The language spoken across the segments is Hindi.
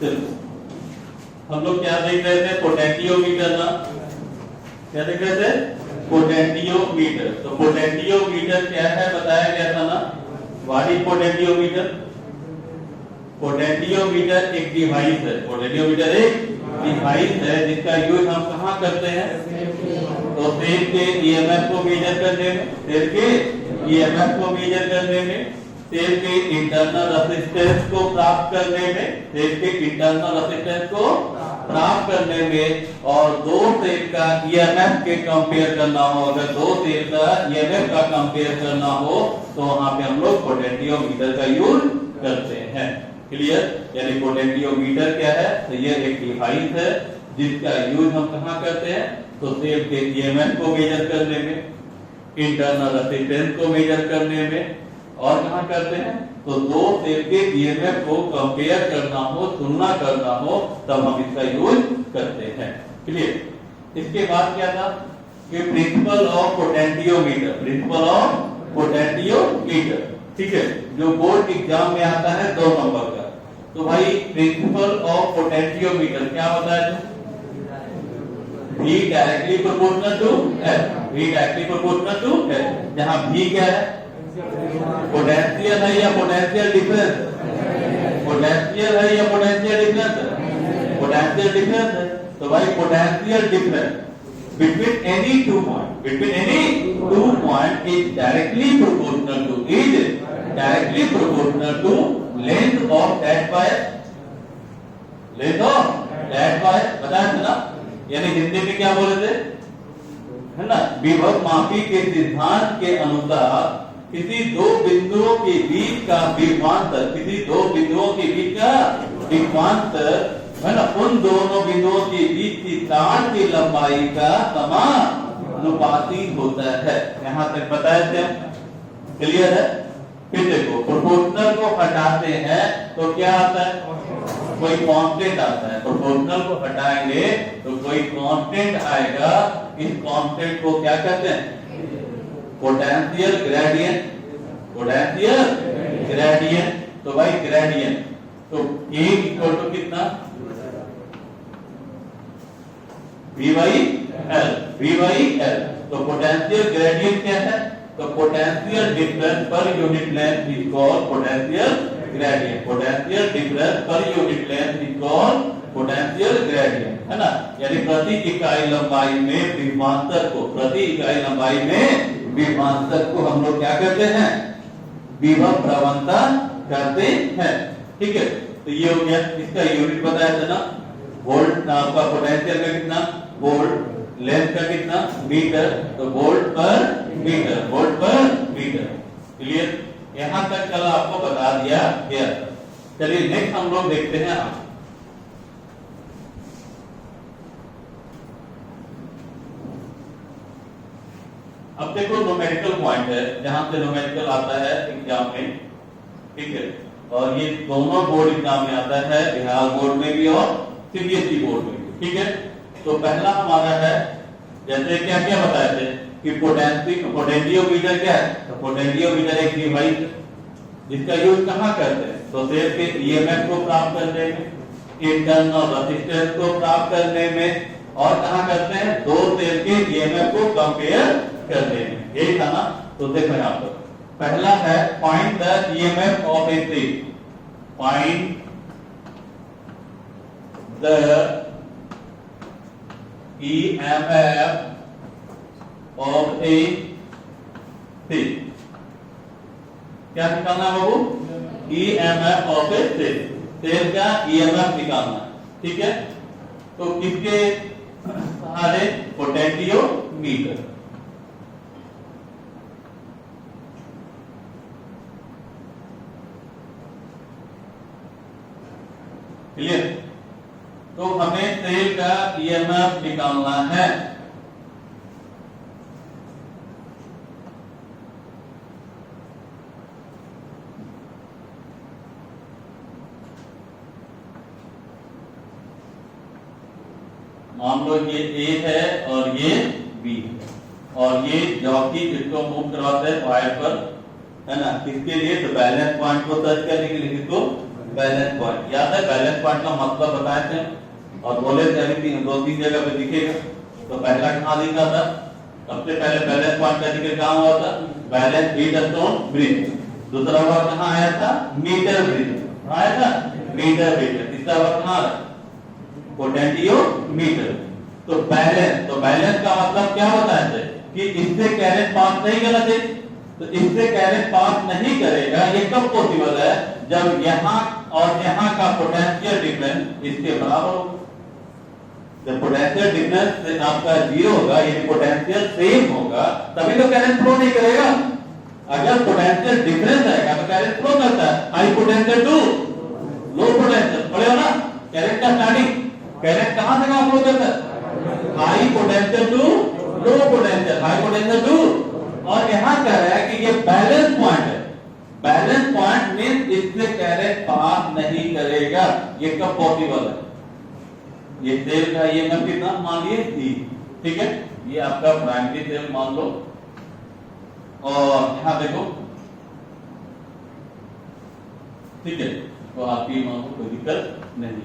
चलो हम लोग क्या देख रहे थे, पोटेंशियोमीटर ना, क्या देख रहे थे, पोटेंशियोमीटर। तो पोटेंशियोमीटर क्या है बताया गया था ना, व्हाट इज पोटेंशियोमीटर। पोटेंशियोमीटर एक डिवाइस है, पोटेंशियोमीटर एक डिवाइस है जिसका यूज हम कहाँ करते हैं, तो सेल के ईएमएफ को मेजर करने में, सेल के ईएमएफ को मेजर करने में, सेल के इंटरनल रेजिस्टेंस को प्राप्त करने में, सेल के इंटरनल रेजिस्टेंस को प्राप्त करने में, और दो सेल का ईएमएफ के कंपेयर करना हो, अगर दो सेल का ईएमएफ का कंपेयर करना हो तो वहां पे हम लोग पोटेंशियोमीटर का यूज करते हैं। क्लियर। यानी पोटेंशियोमीटर क्या है, तो ये एक डिवाइस है जिसका यूज हम कहाँ करते हैं, तो सेल के ईएमएफ को मेजर करने में, इंटरनल रेजिस्टेंस को मेजर करने में, और कहाँ करते हैं, तो दो सेल के ईएमएफ को कंपेयर करना हो, तुलना करना हो, तब हम इसका यूज करते हैं। क्लियर। इसके बाद क्या था कि principal of potentiometer, principal of potentiometer, ठीक है, जो बोर्ड एग्जाम में आता है 2 नंबर का। तो भाई प्रिंसिपल ऑफ पोटेंशियोमीटर क्या होता है, V directly proportional to L, V directly proportional to L, जहां V क्या है, पोटेंशियल है या पोटेंशियल डिफरेंस, पोटेंशियल है या पोटेंशियल डिफरेंस है, पोटेंशियल डिफरेंस है। तो भाई potential difference between any 2 points, between any 2 points is directly proportional to, is directly proportional to length of that wire, length of that wire, बताया था ना। यानी हिंदी में क्या बोले थे, है ना, विभव मापी के सिद्धांत के अनुसार किसी दो बिंदुओं के बीच का विभवांतर, किसी दो बिंदुओं के बीच का विभवांतर, है ना, उन दोनों बिंदुओं के बीच की तार की लंबाई का समानुपाती होता है। यहां तक बताए थे, क्लियर है। फिर देखो प्रोपोर्शनल को हटाते हैं तो क्या आता है, कोई कांस्टेंट आता है। प्रोपोर्शनल को हटाएंगे तो कोई कांस्टेंट आएगा, इस कांस्टेंट को क्या कहते हैं, पोटेंशियल ग्रेडियंट, पोटेंशियल ग्रेडियंट। तो भाई ग्रेडियंट, तो A इक्वल टू कितना, V by L, V by L। तो पोटेंशियल ग्रेडियंट क्या है, तो potential difference per unit length is called potential gradient, potential difference per unit length is called potential gradient, है ना। यानी प्रति इकाई लंबाई में विभवांतर को, प्रति इकाई लंबाई में विभवांतर को हम लोग क्या करते हैं, विभव प्रवणता करते हैं। ठीक है, तो ये हो गया, इसका यूनिट बताया था ना, वोल्ट। आपका पोटेंशियल का कितना, वोल्ट, लेंथ का कितना, मीटर, तो वोल्ट पर मीटर, वोल्ट पर मीटर। क्लियर। यहां तक कल आपको बता दिया गया। चलिए नेक्स्ट हम लोग देखते हैं। अब देखो न्यूमेरिकल पॉइंट है, जहां से न्यूमेरिकल आता है एग्जाम में, ठीक है, और ये दोनों बोर्ड एग्जाम में आता है, बिहार बोर्ड में भी और सीबीएसई बोर्ड में भी। ठीक है, तो पहला हमारा है, जैसे क्या क्या बताए थे कि पोटेंशियोमीटर क्या है, तो पोटेंशियोमीटर एक डिवाइस जिसका यूज कहाँ करते हैं, तो सेल के ईएमएफ को प्राप्त करने में, इंटरनल रेजिस्टेंस को प्राप्त करने में, और कहाँ करते हैं, दो सेल के ईएमएफ को कंपेयर करने में। यही था ना। तो देखो यहाँ पर पहला है find the EMF of a cell, find the EMF of a cell. क्या निकालना है बाबू, EMF of a cell, cell का EMF निकालना। ठीक है, तो किसके सहारे, पोटेंशियोमीटर। क्लियर। तो हमें सेल का ईएमएफ निकालना है। मान लो ये A है और ये B है, और ये जॉकी जिसको मूव करवाते हैं वायर पर, है ना, किसके लिए, तो बैलेंस पॉइंट को सर्च करने के लिए, किसको, बैलेंस पॉइंट। याद है बैलेंस पॉइंट का मतलब बताए थे और बोले थे अभी दो तीन जगह पे दिखेगा। तो पहला कहाँ दिखा था? सबसे पहले बैलेंस पॉइंट का जिक्र कहाँ हुआ था? Balance Wheatstone bridge. दूसरा बार कहाँ आया था? मीटर ब्रिज आया था, मीटर ब्रिज। तीसरा बार कहाँ? पोटेंशियोमीटर। तो बैलेंस का मतलब क्या बताया थे कि इससे कैरेट पास नहीं करना चाहिए। तो इससे कैरेट पास नहीं करेगा, ये कब पॉसिबल है? जब यहाँ और यहाँ का पोटेंशियल डिफरेंस इसके बराबर होगा। जब पोटेंशियल डिफरेंस आपका 0 होगा, यानी पोटेंशियल सेम होगा, तभी तो कैरेट फ्लो नहीं करेगा। अगर पोटेंशियल डिफरेंस आएगा तो कैरेट फ्लो करता है। High potential to low potential, पढ़े हो ना? कैरेट का स्टार्टिंग, कैरेट कहां से कहां फ्लो करता है? High potential to low potential, high potential to. और यहां कह रहा है कि ये बैलेंस पॉइंट है। बैलेंस पॉइंट मींस इससे कैरेट पास नहीं करेगा। ये कब पॉसिबल है? ये सेल का ईएमएफ कितना मान लिए थी, ठीक है? ये आपका प्राइमरी सेल मान लो। और यहां देखो, ठीक है, तो आपकी मान लो कोई दिक्कत नहीं।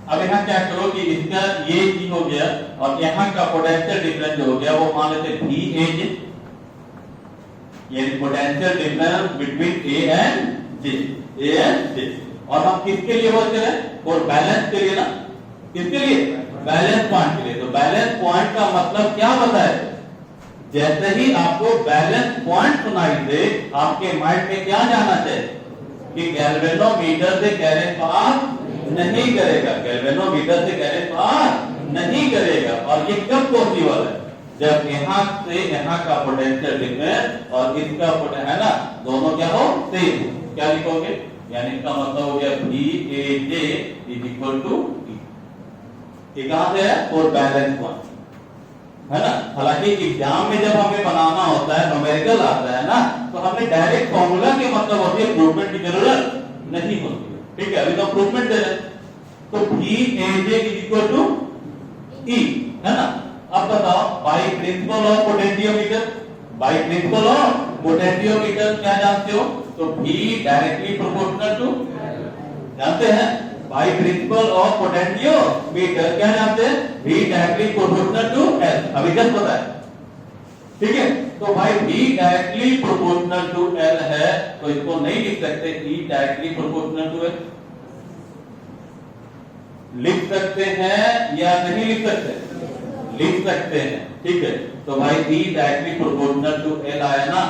अब यहाँ क्या करो कि इसका ये जी हो गया और यहाँ का पोटेंशियल डिफरेंस जो हो गया वो मान लेते भी एज, यानी potential difference between A and J. और हम किसके लिए वर्क करें? और बैलेंस के लिए ना। किसके लिए? बैलेंस पॉइंट के लिए। तो बैलेंस पॉइंट का मतलब क्या बताए? जैसे ही आपको बैलेंस पॉइंट सुनाई दे, आपके माइंड में क्या जाना चाहिए कि गैल्वेनोमीटर से कैरेट पास नहीं करेगा, गैल्वेनोमीटर से कैरेट पास नहीं करेगा। और ये कब पॉसिबल है? जब यहाँ से यहाँ का पोटेंशियल डिफरेंस और इसका पोटेंशियल है ना, दोनों क्या हो? सेम। क्या लिखोगे? यानी इसका मतलब हो गया भी A J is equal to ई। ये कहां से है? और बैलेंस पॉइंट है ना। हालांकि एग्जाम में जब हमें बनाना होता है, न्यूमेरिकल आता है ना, तो हमें डायरेक्ट फॉर्मूला के मतलब होती है, प्रूवमेंट की जरूरत नहीं होती है। ठीक है, अभी तो प्रूवमेंट दे रहे। तो भी A J is equal to E, है ना। अब बताओ, by principle of potentiometer, by principle of potentiometer क्या जानते हो? तो V डायरेक्टली प्रोपोर्शनल टू, जानते हैं? बाय प्रिंसिपल ऑफ पोटेंशियोमीटर क्या जानते हैं? V directly proportional to L। अभी जस्ट पता है, ठीक है। तो भाई V directly proportional to L है, तो इसको नहीं लिख सकते E directly proportional to L। लिख सकते हैं या नहीं लिख सकते? लिख सकते हैं, ठीक है। तो भाई E directly proportional to L आया ना,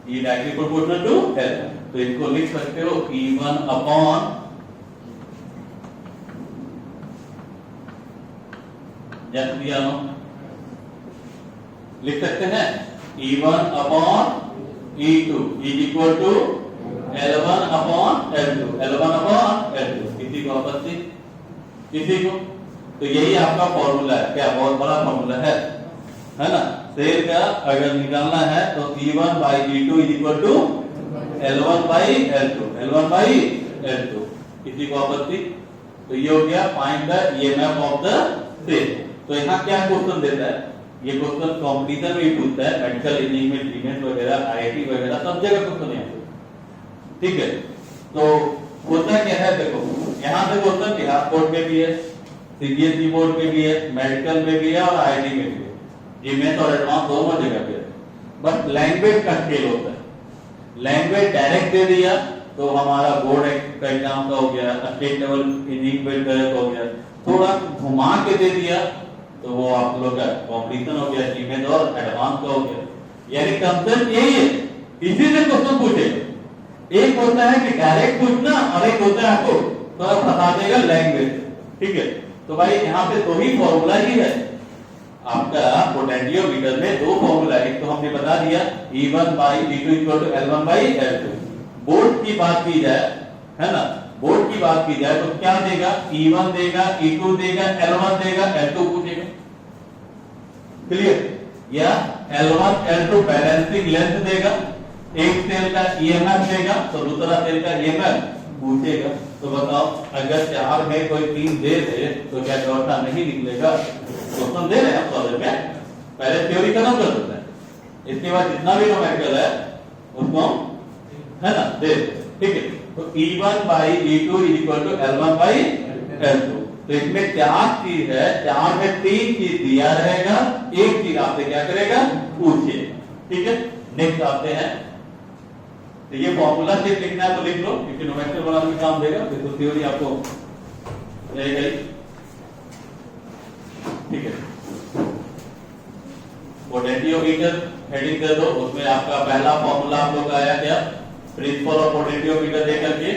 E directly proportional to L। तो इसको लिख सकते हो E1 अपॉन जस्ट दिया नो, लिख सकते हैं E1 upon E2 is equal to L1 upon L2, L1 upon L2। किसी को आपत्ति? किसी को? तो यही आपका फॉर्मूला है। क्या बहुत बड़ा फॉर्मूला है ना। सेल का अगर निकालना है तो E1 by E2 is equal to L1 by L2, L1 by L2। किसी को आपत्ति? तो ये हो गया find the EMF of the cell. तो यहाँ क्या क्वेश्चन देता है? ये क्वेश्चन कॉम्पिटिशन में पूछता है, मेडिकल इंजीनियरिंग में डिफेंस वगैरह, आईआईटी वगैरह सब जगह क्वेश्चन है, ठीक है। तो होता क्या है, देखो यहाँ से क्वेश्चन बिहार बोर्ड में भी है, सीबीएसई बोर्ड में भी है, मेडिकल में भी है और आईआईटी में भी है, जीमेंस और एडवांस दोनों जगह पे है। बट लैंग्वेज का खेल होता है। लैंग्वेज डायरेक्ट दे दिया तो हमारा बोर्ड का एग्जाम का हो गया, स्टेट लेवल इंजीनियरिंग का हो गया। थोड़ा घुमा के दे दिया तो वो आप लोग का कॉम्पिटिशन हो गया, जीमेंस और एडवांस का हो गया। यानी कंसेप्ट यही है, इसी से क्वेश्चन पूछेगा। एक होता है कि डायरेक्ट पूछना और एक होता है आपको थोड़ा फंसा देगा लैंग्वेज, ठीक है। तो भाई यहाँ पे दो ही फॉर्मूला ही है आपका पोटेंशियोमीटर में, दो फॉर्मूला। एक तो हमने बता दिया E1 by E2 equal to L1 by L2। Board की बात की जाए, है ना, बोर्ड की बात की जाए तो क्या देगा? E1 देगा, E2 देगा, L1 देगा, L2 पूछेगा। क्लियर? या L1 L2 बैलेंसिंग लेंथ देगा, एक सेल का ईएमएफ देगा तो दूसरा सेल का ईएमएफ पूछेगा। तो बताओ, अगर 4 में कोई 3 दे दे तो क्या चौथा नहीं निकलेगा? क्वेश्चन दे रहे हैं सॉल्व में, पहले थ्योरी खत्म कर देते हैं, इसके बाद जितना भी न्यूमेरिकल है उसको, है ना, दे, ठीक है। तो E1 by E2 is equal to L1 by L2। तो इसमें चार चीज है, चार में तीन चीज दिया रहेगा, एक चीज आपसे क्या करेगा, पूछिए। ठीक है, नेक्स्ट आते हैं। तो ये फॉर्मूला सिर्फ लिखना है तो लिख लो, क्योंकि न्यूमेरिकल बनाने में काम देगा, फिर तो थ्योरी आपको रहेगा ही। ठीक है, पोटेंशियोमीटर हेडिंग कर दो, उसमें आपका पहला फॉर्मूला आप लोग का आया क्या, प्रिंसिपल ऑफ पोटेंशियोमीटर दे करके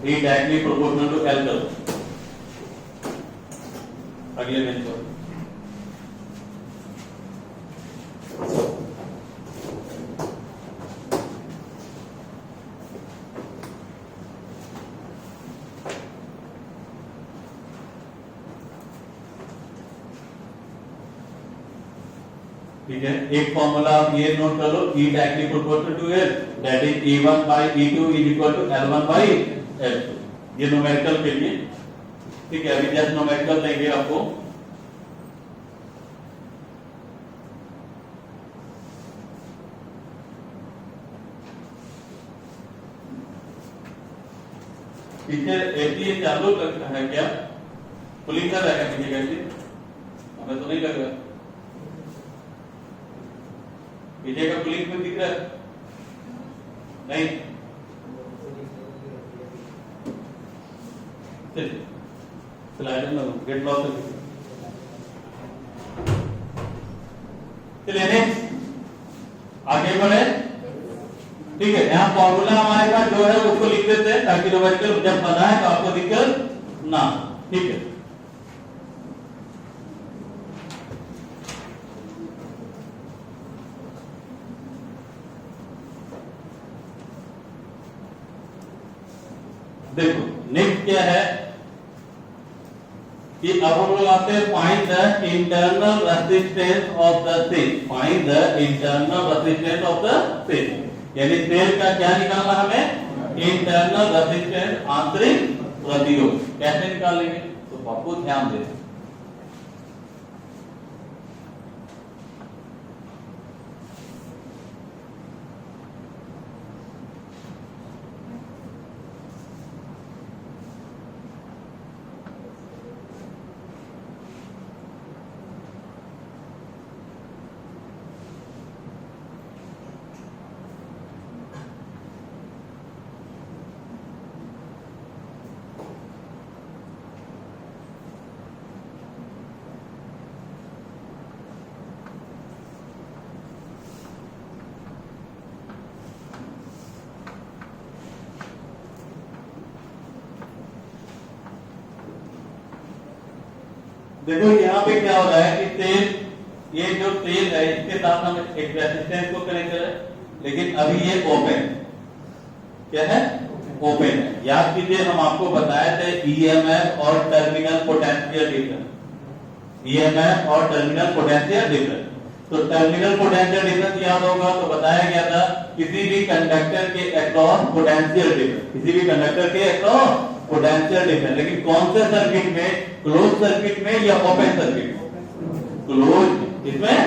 E directly proportional to L कर दो। अगले बेंच पर ठीक है, एक फॉर्मूला आप ये नोट कर लो, E directly proportional to L, that is E1 by E2 is equal to L1 by L2। ये न्यूमेरिकल के लिए। ठीक है, अभी जस्ट न्यूमेरिकल देंगे आपको। पीछे एसी चालू है क्या, कूलिंग कर रहा है पीछे कैसे, हमें तो नहीं लग रहा। पीछे का कूलिंग में दिख रहा है नहीं? Gate loss. चलिए नेक्स्ट आगे बढ़े। ठीक है, यहाँ फॉर्मूला हमारे पास जो है उसको लिख देते हैं, ताकि न्यूमेरिकल जब बनाए तो आपको दिक्कत ना। ठीक है, देखो नेक्स्ट क्या है कि अब हम लोग आते हैं find the internal resistance of the cell. Find the internal resistance of the cell, यानी सेल का क्या निकालना हमें, इंटरनल रेजिस्टेंस, आंतरिक प्रतिरोध। कैसे निकालेंगे तो आपको ध्यान दें। देखो यहाँ पे क्या हो रहा है कि तेल, ये जो तेल है इसके साथ हम एक रेजिस्टेंस को कनेक्ट करें, लेकिन अभी ये ओपन, क्या है, ओपन है। याद कीजिए हम आपको बताए थे ईएमएफ और टर्मिनल पोटेंशियल डिफरेंस। ईएमएफ और टर्मिनल पोटेंशियल डिफरेंस, तो टर्मिनल पोटेंशियल डिफरेंस याद होगा तो बताया गया था किसी भी कंडक्टर के अक्रॉस पोटेंशियल डिफरेंस, किसी भी कंडक्टर के अक्रॉस पोटेंशियल डिफरेंस। लेकिन कौन से सर्किट में, क्लोज सर्किट में या ओपन सर्किट में, क्लोज, इसमें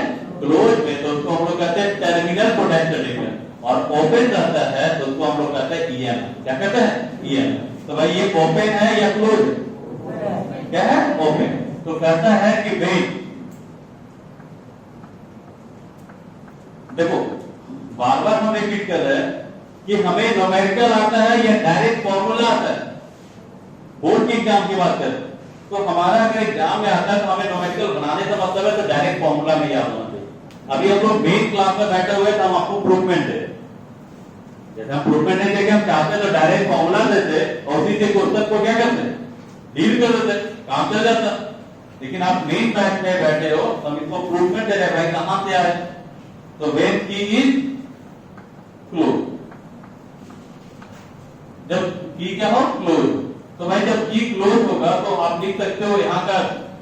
क्लोज में, तो उसको हम लोग कहते हैं टर्मिनल पोटेंशियल डिफरेंस। और ओपन रहता है तो उसको हम लोग कहते हैं ईएमएफ। क्या कहते हैं, ईएमएफ। तो भाई ये ओपन है या क्लोज, क्या है, ओपन। तो कहता है कि वेट, देखो बार बार हम रिपीट कर रहे हैं कि हमें न्यूमेरिकल आता है या डायरेक्ट फॉर्मूला आता है। बोर्ड के एग्जाम की बात करें तो हमारा अगर एग्जाम में आता है तो हमें न्यूमेरिकल बनाने का मतलब है तो डायरेक्ट फॉर्मूला में याद होना चाहिए। अभी हम लोग मेन क्लास में बैठे हुए तो हम आपको प्रूफमेंट दे, जैसे हम प्रूफमेंट नहीं देंगे, हम चाहते तो डायरेक्ट फॉर्मूला देते और उसी से क्वेश्चन को क्या करते, डील कर देते, काम चल जाता। लेकिन आप मेन बैच में बैठे हो तो हम इसको प्रूफमेंट दे रहे हैं, भाई कहां से आए, तो व्हेन की इज क्लोज, जब की क्या हो, क्लोज। तो भाई जब की क्लोज होगा तो आप लिख सकते हो यहाँ का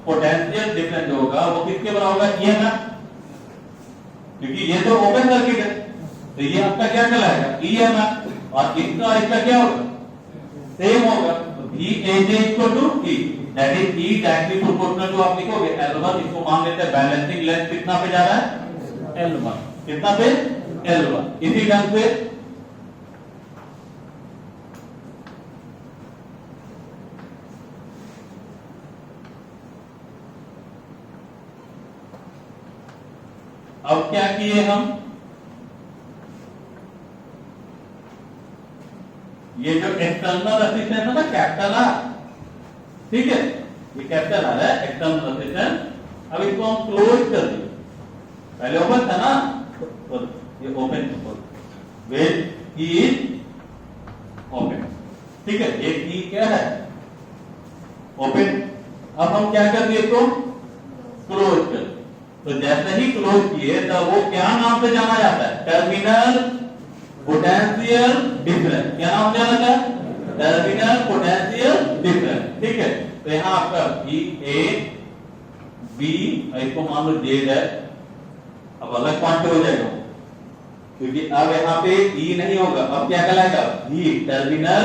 पोटेंशियल डिफरेंस होगा वो किसके बराबर होगा, ईएमएफ, क्योंकि ये तो ओपन सर्किट है तो ये आपका क्या कहलाएगा, ईएमएफ। और इसका इसका क्या होगा, सेम होगा। तो V is equal to E, that is E directly proportional to आप लिखोगे L1, इसको मान लेते हैं बैलेंसिंग लेंथ कितना पे जा रहा है, L1, कितना पे, L1। इसी ढंग से किए हम, ये जो एक्सटर्नल रेजिस्टेंस है ना कैपिटल आर, ठीक है, ये कैपिटल आर है एक्सटर्नल रेजिस्टेंस। अब इसको हम क्लोज कर दिए, पहले ओपन था ना, तो ये ओपन वेल की ओपन, ठीक है, ये की क्या है ओपन। अब हम क्या कर दिए इसको क्लोज कर, तो जैसे ही क्लोज किए तो वो क्या नाम से जाना जाता है, टर्मिनल पोटेंशियल डिफरेंस, क्या नाम जाना जाता है, टर्मिनल पोटेंशियल डिफरेंस, ठीक है। तो यहाँ आपका बी ए बी, इसको मान लो जेड है, अब अलग क्वांटिटी हो जाएगा क्योंकि अब यहाँ पे ई नहीं होगा, अब क्या कहलाएगा भी टर्मिनल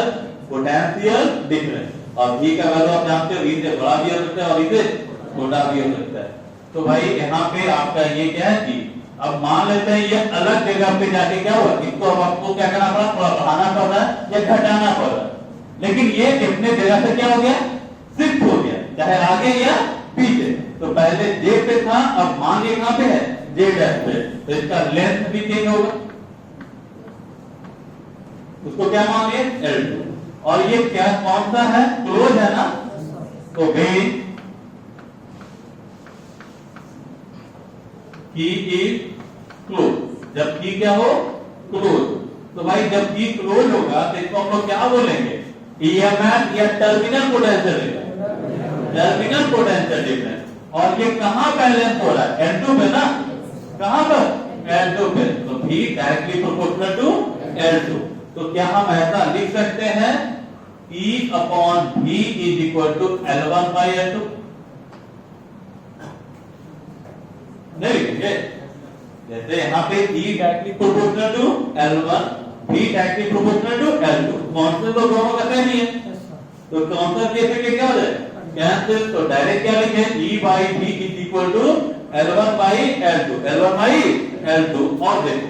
पोटेंशियल डिफरेंस, और भी का वैल्यू आप जानते हो, ई से बड़ा भी हो सकता है और ई से छोटा भी हो सकता है। तो भाई यहाँ पे आपका ये क्या है जी, अब मान लेते हैं ये अलग जगह पे जाके क्या हुआ, इसको अब आपको क्या करना पड़ा, थोड़ा बढ़ाना पड़ रहा है या घटाना पड़ रहा है, लेकिन ये अपने जगह से क्या हो गया, शिफ्ट हो गया, चाहे आगे या पीछे। तो पहले जे पे था, अब मान ये कहां पे है, जे डैश पे, तो इसका लेंथ भी चेंज होगा, उसको क्या मान लिया L2, और ये क्या कौन सा है, क्लोज है ना, तो वेन की इज क्लोज, जब की क्या हो क्लोज, तो भाई जब की क्लोज होगा तो इसको हम लोग क्या बोलेंगे, ईएमएफ या terminal potential difference, terminal potential difference. और ये कहां बैलेंस हो रहा है, L2 पे ना, कहां पर L2 पे, तो V directly proportional to L2। तो क्या हम ऐसा लिख सकते हैं E upon V is equal to L1 by L2, नहीं लिखेंगे, जैसे यहाँ पे E directly proportional to L1, V directly proportional to L2, constant तो दोनों का सेम ही है, तो कॉन्स्टेंट कैसे के क्या हो जाए कैंसिल, तो डायरेक्ट क्या लिखे E by V is equal to L1 by L2, L1 by L2, और देखो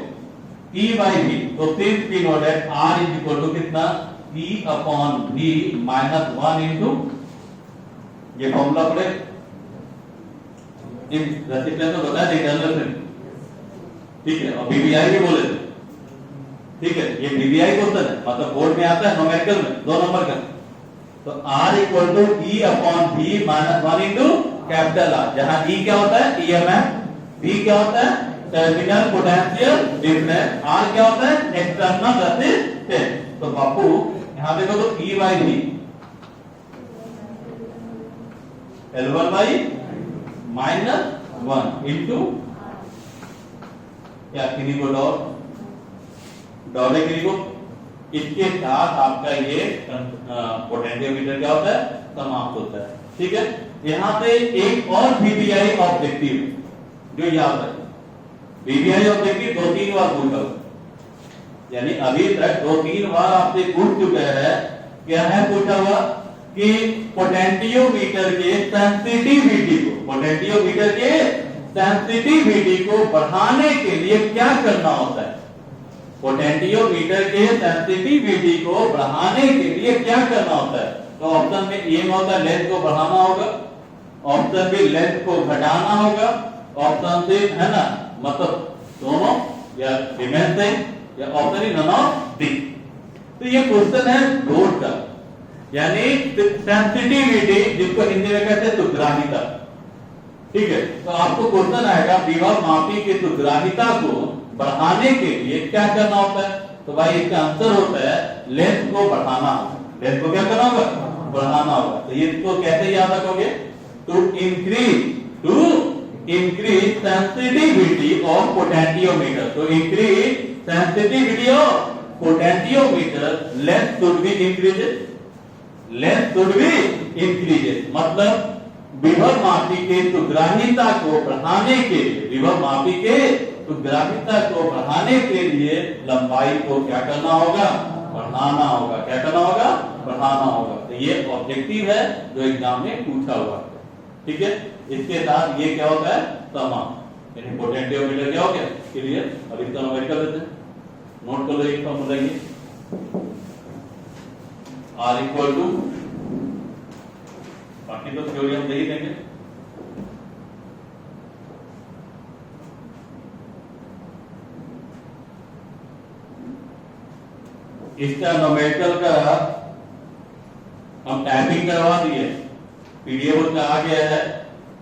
E बाई V, तो since we know that R is equal to कितना, E upon V minus 1 into, ये फॉर्मूला पड़े इन रेसिस्टेंस को बताया इंटरनल फ्रेम, ठीक है, और बीबीआई भी बोले थे, ठीक है, ये बीबीआई क्वेश्चन है, मतलब बोर्ड में आता है न्यूमेरिकल में 2 नंबर का, तो R equal to E upon V minus 1 into capital R, जहां E क्या होता है ईएमएफ, V क्या होता है टर्मिनल पोटेंशियल डिफरेंस, R क्या होता है एक्सटर्नल रेजिस्टेंस। तो बापू यहां देखो तो E by V L1 by minus 1 into क्या किन्हीं को डॉट है किन्हीं को, इसके साथ आपका ये पोटेंशियोमीटर क्या होता है समाप्त होता है, ठीक है। यहां पे एक और बीबीआई ऑब्जेक्टिव जो याद रखें, बीबीआई ऑब्जेक्टिव 2-3 बार पूछा, यानी अभी तक 2-3 बार आपसे पूछ चुका है, क्या है पूछा हुआ कि पोटेंशियोमीटर के सेंसिटिविटी को, पोटेंशियोमीटर के सेंसिटिविटी को बढ़ाने के लिए क्या करना होता है, पोटेंशियोमीटर के सेंसिटिविटी को बढ़ाने के लिए क्या करना होता है। तो ऑप्शन में ए में होता है लेंथ को बढ़ाना होगा, ऑप्शन बी लेंथ को घटाना होगा, ऑप्शन सी है ना मतलब दोनों या रिमेन से, या ऑप्शन ही नन ऑफ दी। तो ये क्वेश्चन है लोड का, यानी सेंसिटिविटी जिसको हिंदी में कहते हैं सुग्राहिता, ठीक है। तो आपको क्वेश्चन आएगा विभव मापी की सुग्राहिता को बढ़ाने के लिए क्या करना होता है, तो भाई इसका आंसर होता है लेंथ को बढ़ाना होगा, लेंथ को क्या करना होगा बढ़ाना होगा। तो ये इसको कैसे याद रखोगे, to increase sensitivity of potentiometer, तो increase sensitivity of potentiometer length should be increased, length should be increased, मतलब विभव मापी के सुग्राहिता को बढ़ाने के लिए, विभव मापी के सुग्राहिता को बढ़ाने के लिए लंबाई को क्या करना होगा बढ़ाना होगा, क्या करना होगा बढ़ाना होगा। तो ये ऑब्जेक्टिव है जो एग्जाम में पूछा हुआ है, ठीक है। इसके साथ ये क्या होता है समाप्त, यानी पोटेंशियोमीटर क्या हो गया क्लियर। अब इसका नोट कर देते हैं, नोट कर लो एक फॉर्मूला ये R इक्वल टू, बाकी तो थ्योरी हम नहीं देंगे, इसका न्यूमेरिकल का हम टाइपिंग करवा दिए, पीडीएफ का आ गया है।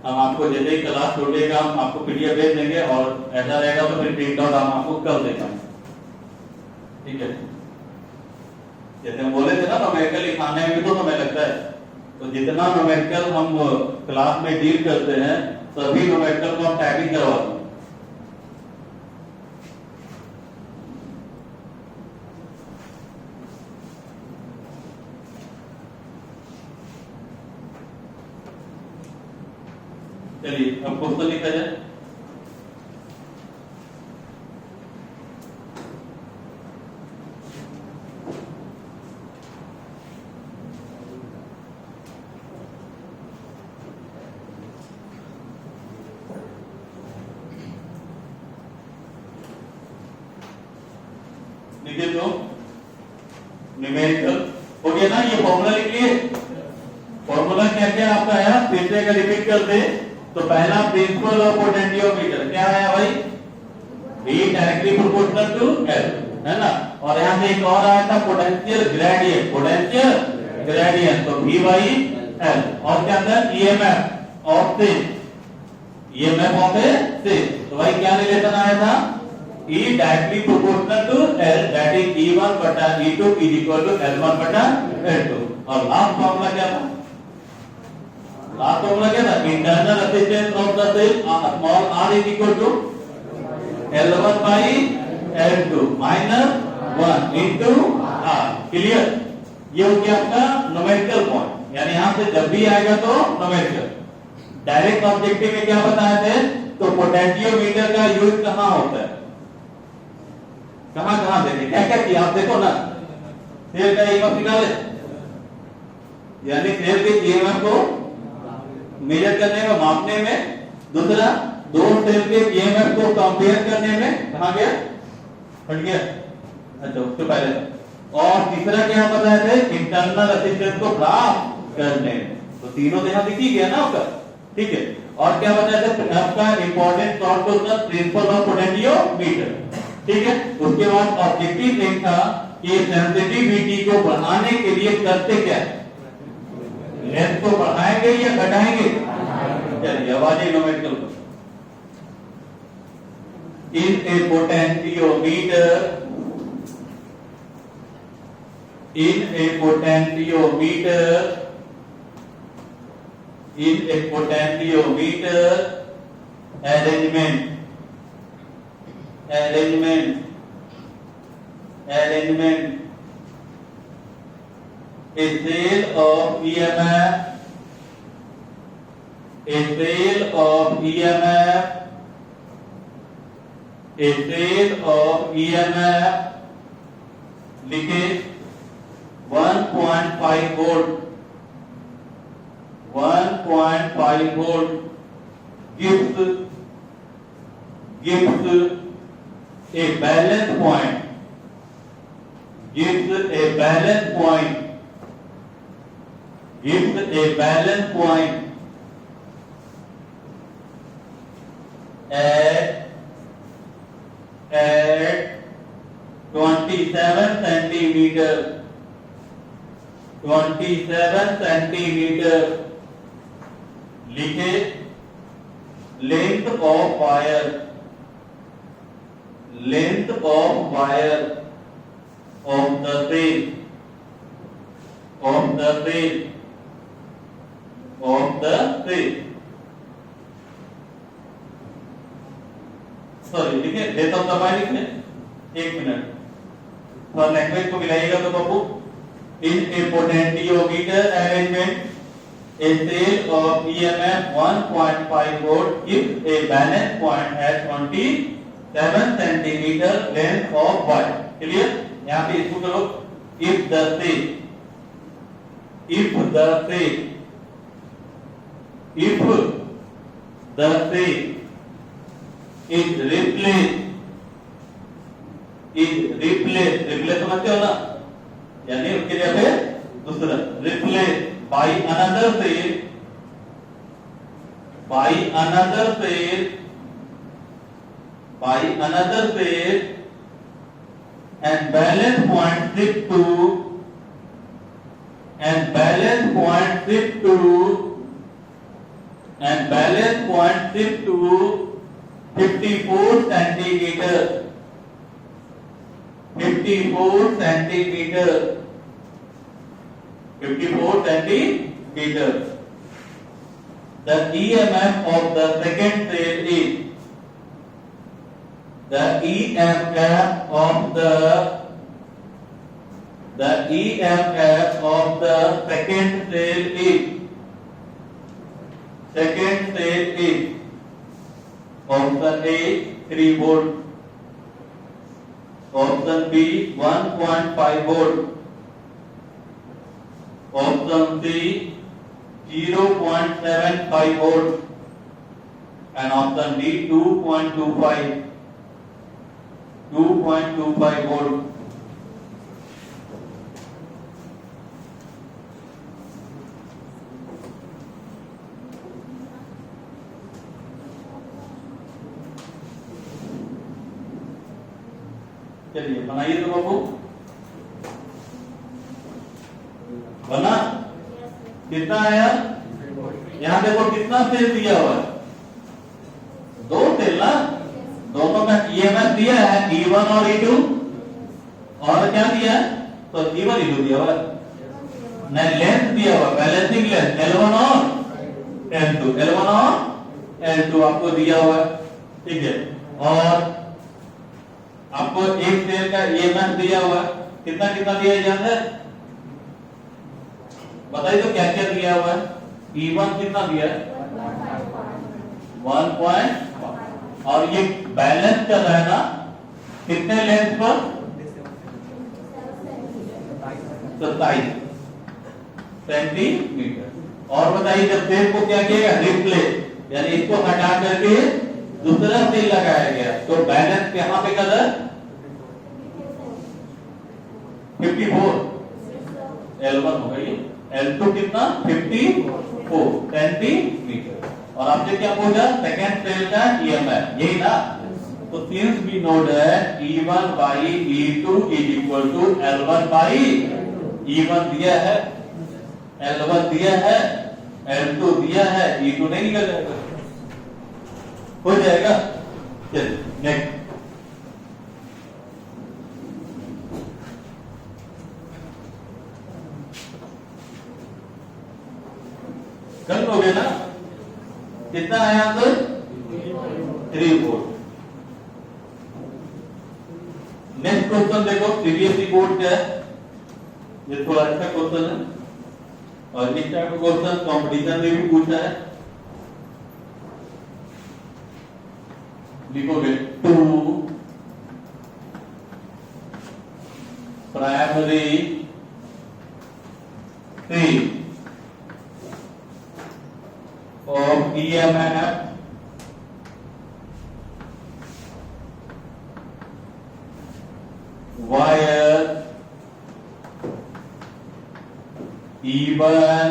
हम आपको जैसे ही क्लास छूटेगा हम आपको पीडीएफ भेज देंगे और ऐसा रहेगा तो फिर प्रिंट आउट हम आपको कर देंगे, ठीक है। जैसे हम बोले थे ना न्यूमेरिकल लिखाने में तो समय लगता है, तो जितना न्यूमेरिकल हम क्लास में डील करते हैं सभी न्यूमेरिकल को हम टाइपिंग करवाते हैं। चलिए अब क्वेश्चन लिखा जाए। लिखिए तो न्यूमेरिकल हो गया ना, ये फॉर्मूला लिखिए। फॉर्मूला क्या क्या आपका है, फिर से अगर रिपीट कर दे तो पहला प्रिंसिपल ऑफ पोटेंशियोमीटर क्या है भाई, V directly proportional to L, है ना। और यहां से एक और आया था पोटेंशियल ग्रेडियंट, पोटेंशियल ग्रेडियंट तो V बाई L। और क्या था, EMF ऑफ से, EMF ऑफ से, तो भाई क्या रिलेशन आया था, E directly proportional to L, that is E1 बटा E2 is equal to L1 बटा L2। और लास्ट फॉर्मूला क्या था, लास्ट फॉर्मूला क्या था, internal resistance of the cell small r is equal to L1 by L2 minus 1 into r। Clear, ये हो गया आपका न्यूमेरिकल पॉइंट, यानी यहां से जब भी आएगा तो न्यूमेरिकल। डायरेक्ट ऑब्जेक्टिव में क्या बताए थे, तो पोटेंशियोमीटर का यूज कहां होता है, कहां कहां देखे, क्या क्या किया आप देखो ना। सेल का ईएमएफ निकाले, यानी सेल के ईएमएफ को मेजर करने में, मापने में। दूसरा, दो सेल के ईएमएफ को कंपेयर करने में, कहां गया, हट गया, अच्छा उसके पहले। और तीसरा क्या बताए थे, इंटरनल रेजिस्टेंस को प्राप्त करने में। तो तीनों तो यहां दिख ही गया ना आपका, ठीक है। और क्या बताया थे, आपका important short question principal of potentiometer, ठीक है। उसके बाद ऑब्जेक्टिव देखा कि सेंसिटिविटी को बढ़ाने के लिए करते क्या है, लेंथ को बढ़ाएंगे या घटाएंगे। चलिए अब आ जाइए न्यूमेरिकल पर। In a potentiometer, in a potentiometer, in a potentiometer arrangement, arrangement, arrangement, a cell of EMF, a cell of EMF, a cell of EMF लिखे 1.5 volt, 1.5 volt gives a balance point, gives a balance point, gives a balance point at 27 centimeter, 27 centimeter लिखे। length of wire, length of wire of the cell, of the cell, of the cell, sorry ठीक है, डेथ ऑफ द वायर लिखने, एक मिनट थोड़ा लैंग्वेज को मिलाइएगा तो बाबू। In a potentiometer arrangement a cell of EMF 1.5 volt gives a balance point at 27 centimeter length of wire। Clear, यहाँ पे इसको करो, if the cell, if the cell, if the cell is replaced, is replaced, replace समझते हो ना, यानी उसके जगह दूसरा, replace by another cell, by another cell, by another cell and balance point shift to and balance point shift to and balance point shift to 54 centimeter 54 centimeter 54 centimeter. The EMF of the second cell is the EMF of the EMF of the second cell is option A 3 volt, option B 1.5 volt, option C 0.75 volt, and option D 2.25 volt. चलिए बनाइए तो बाबू, बना? कितना आया? यहाँ देखो कितना सेल दिया हुआ है, 2 सेल ना, दोनों में ईएमएफ दिया है E1 और E2, और क्या दिया है? तो E1 E2 दिया हुआ है, नहीं लेंथ दिया हुआ, बैलेंसिंग लेंथ L1 और L2, L1 और L2 आपको दिया हुआ है, ठीक है। और आपको एक सेल का ईएमएफ दिया हुआ है, कितना कितना दिया जाता है बताइए तो, क्या क्या दिया हुआ है? E1 कितना दिया है? 1. और ये बैलेंस कर रहा है ना कितने लेंथ पर? 27 सेंटीमीटर। और बताइए जब सेल को क्या किया गया? रिप्लेस, यानी इसको हटा करके दूसरा सेल लगाया गया, तो बैलेंस यहाँ पे कलर 54 L1 हो गई, L2 कितना? 54 सेंटीमीटर। और आपसे क्या पूछा? सेकेंड सेल का ईएमएफ, यही ना? तो since we know that E1 by E2 is equal to L1 by E1 दिया है, L1 दिया है, L2 दिया है, E2 नहीं निकल जाएगा, हो जाएगा। चलिए नेक्स्ट, कर लोगे ना? कितना आया तो? 3 वोल्ट। नेक्स्ट क्वेश्चन देखो, सीबीएसई बोर्ड का है, ये थोड़ा अच्छा क्वेश्चन है, और इस टाइप का क्वेश्चन कंपटीशन में भी पूछा है। लिखोगे 2 primary 3 of EMF wire E1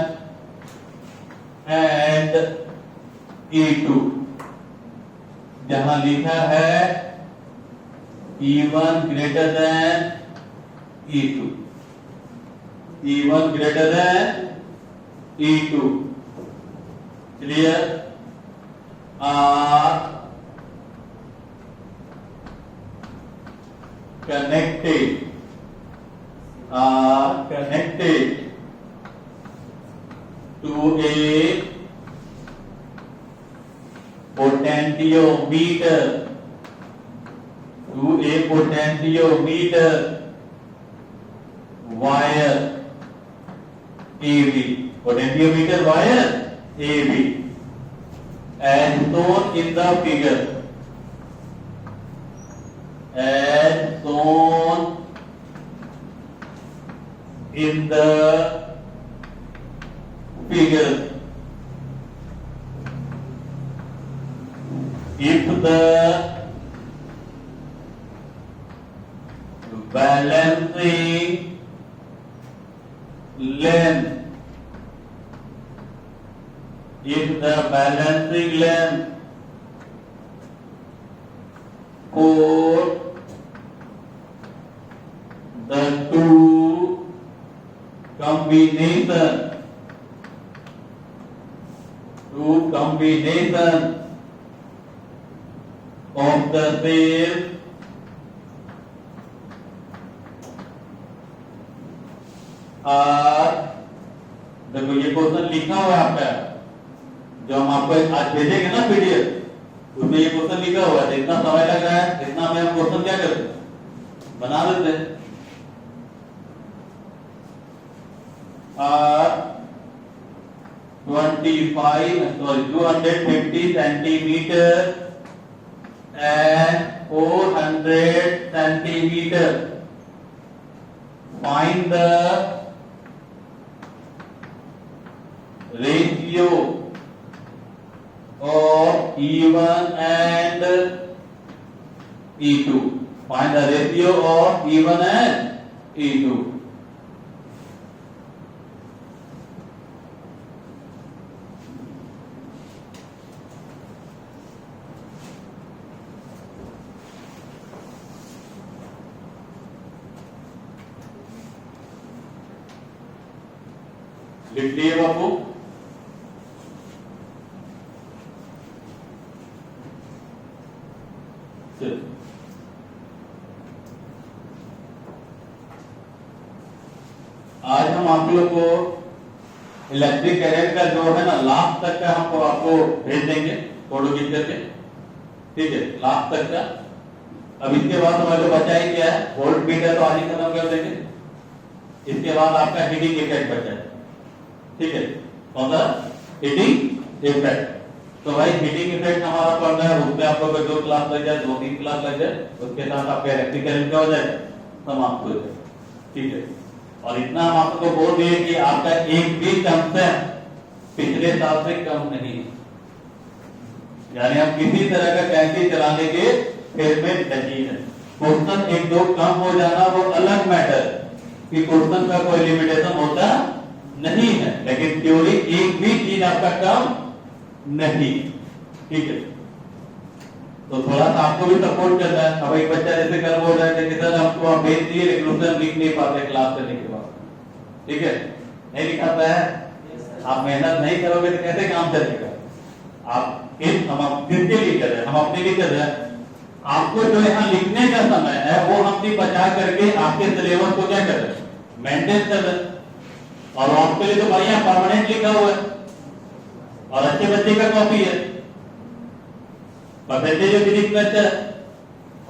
and E2, जहां लिखा है E1 greater than E2, E1 greater than E2, clear? Are connected to a potentiometer, wire AB, potentiometer wire AB, as shown in the figure, as shown in the figure. If the balancing length, for the two combination of the same are, देखो ये क्वेश्चन लिखा हुआ है आपका, जो हम आपको आज भेजेंगे ना पीडीएफ, उसमें ये क्वेश्चन लिखा हुआ है। इतना समय लग रहा है, इतना में हम क्वेश्चन क्या करते हैं, बना देते हैं। 250 centimeter and 400 centimeter. Find the ratio of E1 and E2. Find the ratio of E1 and E2. लिख लिए बापू। आज हम आप लोग को इलेक्ट्रिक करंट का जो है ना लास्ट तक का हमको आपको भेज देंगे फोटो खींच करके, ठीक है, लास्ट तक का। अब इसके बाद हमारे जो बचा ही क्या है, वोल्ट मीटर तो आज ही खत्म कर देंगे। इसके बाद आपका हीटिंग इफेक्ट बचा है, ठीक है, कौन सा, हीटिंग इफेक्ट। तो भाई हीटिंग इफेक्ट हमारा पढ़ना है, उसमें आप लोग 2 क्लास लग जाए, 2-3 क्लास लग जाए, उसके साथ आपका इलेक्ट्रिक करंट क्या हो जाए, समाप्त हो जाए, ठीक है। और इतना हम आपको बोल दिए कि आपका एक भी कंसेप्ट पिछले साल से कम नहीं है, यानी हम किसी तरह का टैक्सी चलाने के फेर में नहीं है। क्वेश्चन 1-2 कम हो जाना वो अलग मैटर, कि क्वेश्चन का कोई लिमिटेशन होता नहीं है, लेकिन थ्योरी एक भी चीज आपका कम नहीं, ठीक है। तो थोड़ा सा आपको भी सपोर्ट करना है। अब एक बच्चा जैसे कल बोल रहा है कि सर हमको आप भेज दिए लेकिन उससे हम लिख नहीं पाते क्लास करने के बाद, ठीक है, नहीं लिखाता है, आप मेहनत नहीं करोगे तो कैसे काम चलेगा। आप हम किसके लिए कर रहे हैं, हम अपने लिए कर रहे हैं। आपको जो यहाँ लिखने का समय है वो हमने बचा करके आपके सिलेबस को क्या कर रहे हैं, मेंटेन कर रहे हैं। और आपके लिए तो बढ़िया परमानेंट लिखा हुआ है और अच्छे बच्चे का कॉपी है, परसेंटेज भी लिखना अच्छा है,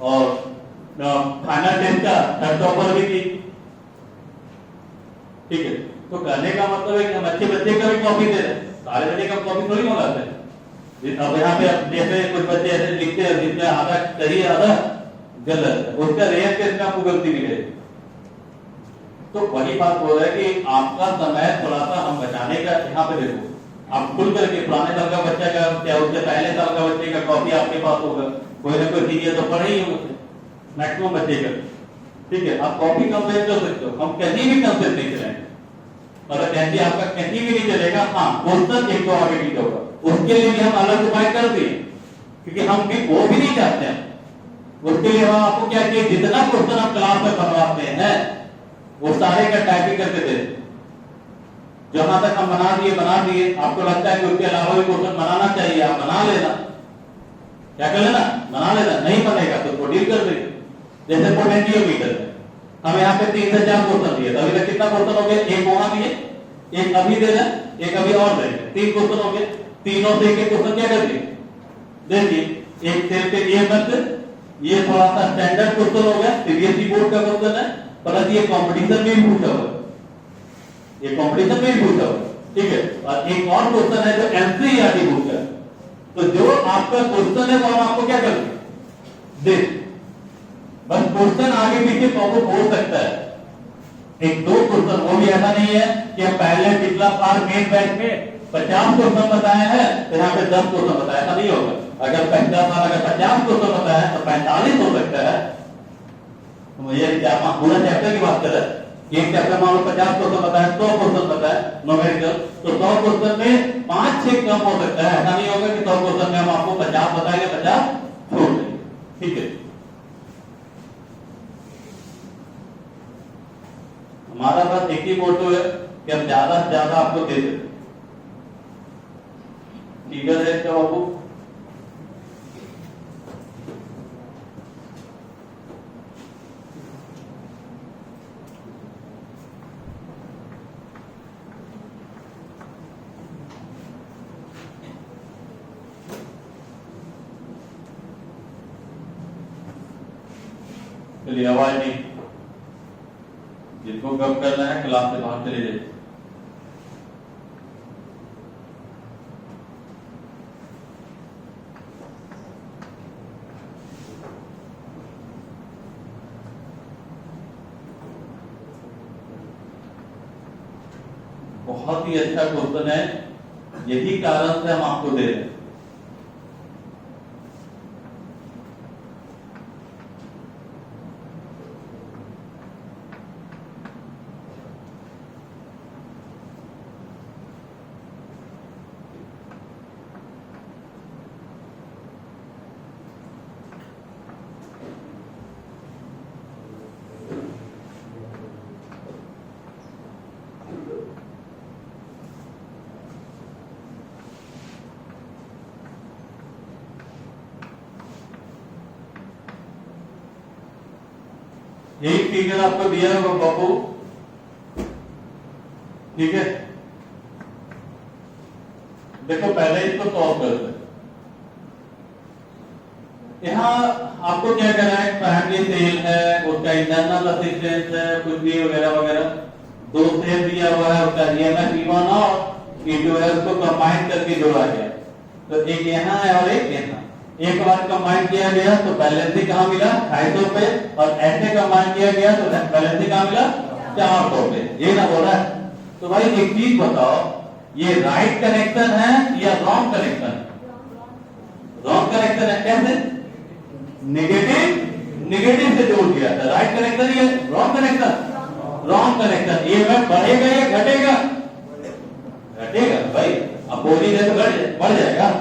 और फाइनल टेस्ट का थर्ड टॉपर भी थी, ठीक है। तो कहने का मतलब है कि हम अच्छे बच्चे का भी कॉपी दे रहे हैं, सारे बच्चे का कॉपी थोड़ी मंगाते हैं। अब यहाँ पे जैसे कुछ बच्चे ऐसे लिखते हैं जिसमें आधा सही आधा गलत, उसका रेयर केस में आपको गलती मिलेगी। तो वही बात बोल रहा है कि आपका समय थोड़ा सा हम बचाने का, यहाँ पे देखो आप खुल करके पुराने साल का बच्चा का क्या उससे पहले साल का बच्चे का कॉपी आपके पास होगा, कोई ना कोई सीनियर तो पढ़े ही होंगे मैक्सिमम बच्चे का, ठीक है। आप कॉपी कंपेयर कर सकते हो, हम कहीं भी कंपेयर नहीं चलेंगे, अगर कैसे आपका कहीं भी नहीं चलेगा। हाँ, क्वेश्चन 1-2 आगे पीछे होगा, उसके लिए भी हम अलग उपाय कर दिए, क्योंकि हम भी वो भी नहीं चाहते हैं। उसके लिए हम आपको क्या किए, जितना क्वेश्चन आप क्लास में बनवाते हैं वो सारे का टाइपिंग करके दे, जहां तक हम बना दिए। आपको लगता है कि उसके अलावा भी क्वेश्चन बनाना चाहिए, आप बना लेना, क्या कर लेना, बना लेना। नहीं बनेगा तो डील कर देंगे। जैसे पोटेंशियोमीटर में हम यहाँ पे 3 से 4 क्वेश्चन दिए, अभी तक कितना क्वेश्चन हो गया, एक वहां दिए, एक अभी दे रहे, एक अभी और देंगे, 3 क्वेश्चन हो गए। तीनों से एक क्वेश्चन क्या कर दिए, देखिए एक सेल पे ये मत, ये थोड़ा सा स्टैंडर्ड क्वेश्चन हो गया, सीबीएसई बोर्ड का क्वेश्चन है, प्लस ये कंपटीशन में भी पूछा हुआ, ये कंपटीशन में भी पूछा हुआ, ठीक है। और एक और क्वेश्चन है जो एनसीईआरटी बुक है, तो जो आपका क्वेश्चन है वो हम आपको क्या करेंगे, देख बस क्वेश्चन आगे पीछे तो हो सकता है, 1-2 क्वेश्चन, वो भी ऐसा नहीं है कि हम पहले पिछला बार मेन बैच में 50 क्वेश्चन बताए हैं तो यहाँ पे 10 क्वेश्चन बताया, ऐसा नहीं होगा। अगर 50 क्वेश्चन बताया तो 45 हो सकता है। तो मुझे पूरा चैप्टर की बात कर रहे हैं, एक चैप्टर मान लो 50 क्वेश्चन बताया, 100 क्वेश्चन बताया न्यूमेरिकल, तो 100 क्वेश्चन में 5-6 कम हो सकता है। ऐसा नहीं होगा कि 100 क्वेश्चन में हम आपको 50 बताएंगे, 50 छोड़ देंगे, ठीक है। हमारा बस एक ही मोटो है कि हम ज्यादा से ज्यादा आपको दे दें। क्लियर है क्या बाबू? चलिए आवाज नहीं, जिनको गप करना है क्लास से बाहर चले जाइए। बहुत ही अच्छा क्वेश्चन है, यही कारण से हम आपको दे रहे हैं। एक फिगर आपको दिया है वो बाबू, ठीक है। देखो पहले इसको सॉल्व करते हैं। यहाँ आपको क्या करना है, फैमिली सेल है, उसका इंटरनल असिस्टेंस है, कुछ भी वगैरह वगैरह, दो सेल दिया हुआ है, उसका ईएमएफ E1 और E2 है, उसको कंबाइन करके जोड़ा गया। तो एक यहाँ है और एक यहाँ, एक बार कंबाइन किया गया तो बैलेंस कहाँ मिला 250 पे, और ऐसे कंबाइन किया गया तो बैलेंस कहाँ मिला 400 पे। ये ना बोल रहा है। तो भाई एक चीज बताओ, ये राइट कनेक्शन है या रॉन्ग कनेक्शन? रॉन्ग कनेक्शन है। कैसे? नेगेटिव से जोड़ दिया था। राइट कनेक्शन या wrong connection? Wrong connection. EMF बढ़ेगा या घटेगा? घटेगा भाई। अब बोली है तो बढ़ जाएगा,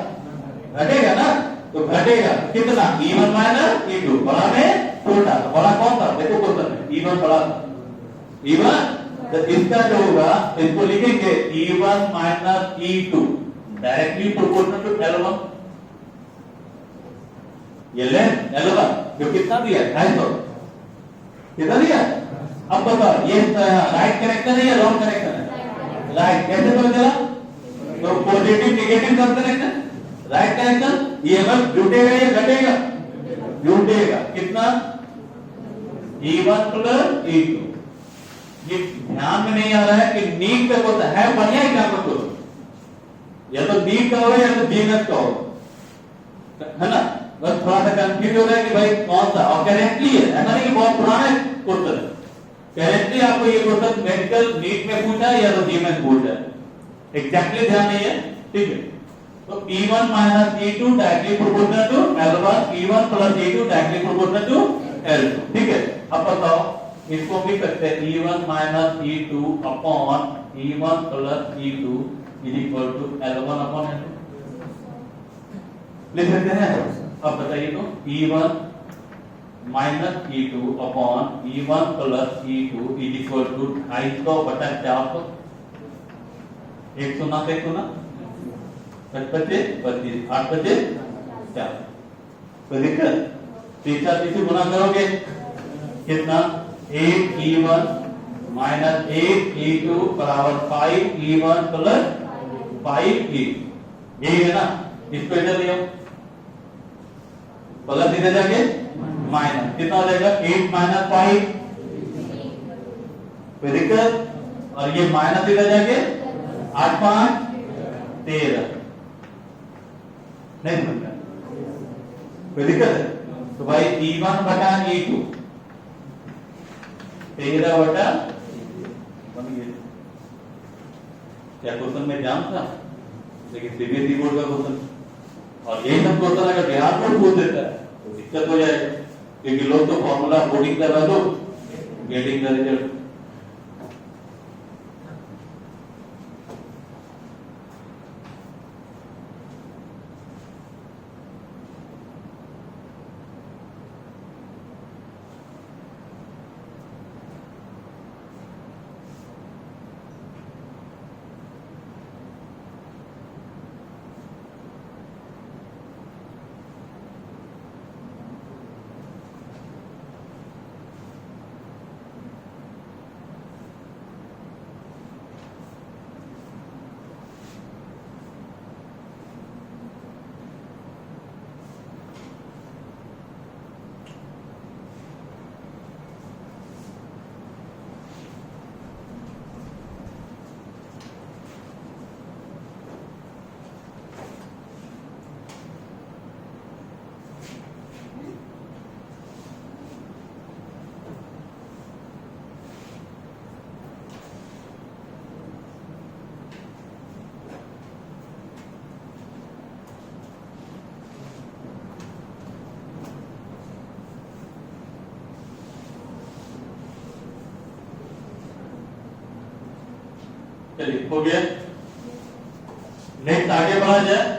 घटेगा ना, तो घटेगा कितना? E1 माइनस E2, बड़ा में छोटा, तो बड़ा कौन था? देखो क्वेश्चन में E1 बड़ा था, E1, तो इसका जो होगा इसको लिखेंगे E1 minus E2 directly proportional to L1। ये लेंथ L1 जो कितना दिया है 250, कितना दिया? अब बताओ ये राइट कनेक्शन है या रॉन्ग कनेक्शन है? राइट। कैसे पता चला? तो पॉजिटिव नेगेटिव का कनेक्शन, राइट कनेक्शन। ईएमएफ जुटेगा या घटेगा? जुटेगा। कितना? E1 plus E2। ये ध्यान में नहीं आ रहा है कि नीट का होता है बढ़िया ही काम को, या तो नीट का होगा या तो जीएनएफ का होगा, है ना। बस थोड़ा सा कंफ्यूज हो रहा है कि भाई कौन सा, और करेक्टली है, ऐसा नहीं कि बहुत पुराना क्वेश्चन है। करेक्टली आपको ये क्वेश्चन मेडिकल नीट में पूछा है या तो जीएनएफ पूछा है, एग्जैक्टली ध्यान नहीं है, ठीक है। तो E1 minus E2 directly proportional to L1, E1 plus E2 directly proportional to L2, ठीक है। अब बताओ इसको भी करते हैं, E1 minus E2 upon E1 plus E2 is equal to L1 upon L2, लिख सकते हैं। अब बताइए तो E1 minus E2 upon E1 plus E2 is equal to 250 बटा 400, 1 सुना से 1 सुना, 25 25 8 25 4, कोई दिक्कत? तीसरा तीसरी गुना करोगे कितना? 8 E1 माइनस 8 E2 बराबर 5 E1 प्लस 5 E2, यही है ना। इसको इधर ले आओ, प्लस इधर जाके माइनस, कितना हो जाएगा? 8 माइनस 5, कोई दिक्कत? और ये माइनस इधर जाके 8 5 13, नहीं समझ में कोई दिक्कत है? तो भाई E1 बटा E2 13 बटा, क्या क्वेश्चन में जान था, लेकिन सीबीएसई बोर्ड का क्वेश्चन, और यही सब क्वेश्चन अगर बिहार बोर्ड पूछ देता है तो दिक्कत हो जाएगा, क्योंकि लोग तो फॉर्मूला कोडिंग कर रहा, तो गेटिंग द रिजल्ट। चलिए हो गया। नेक्स्ट आगे बढ़ा जाए।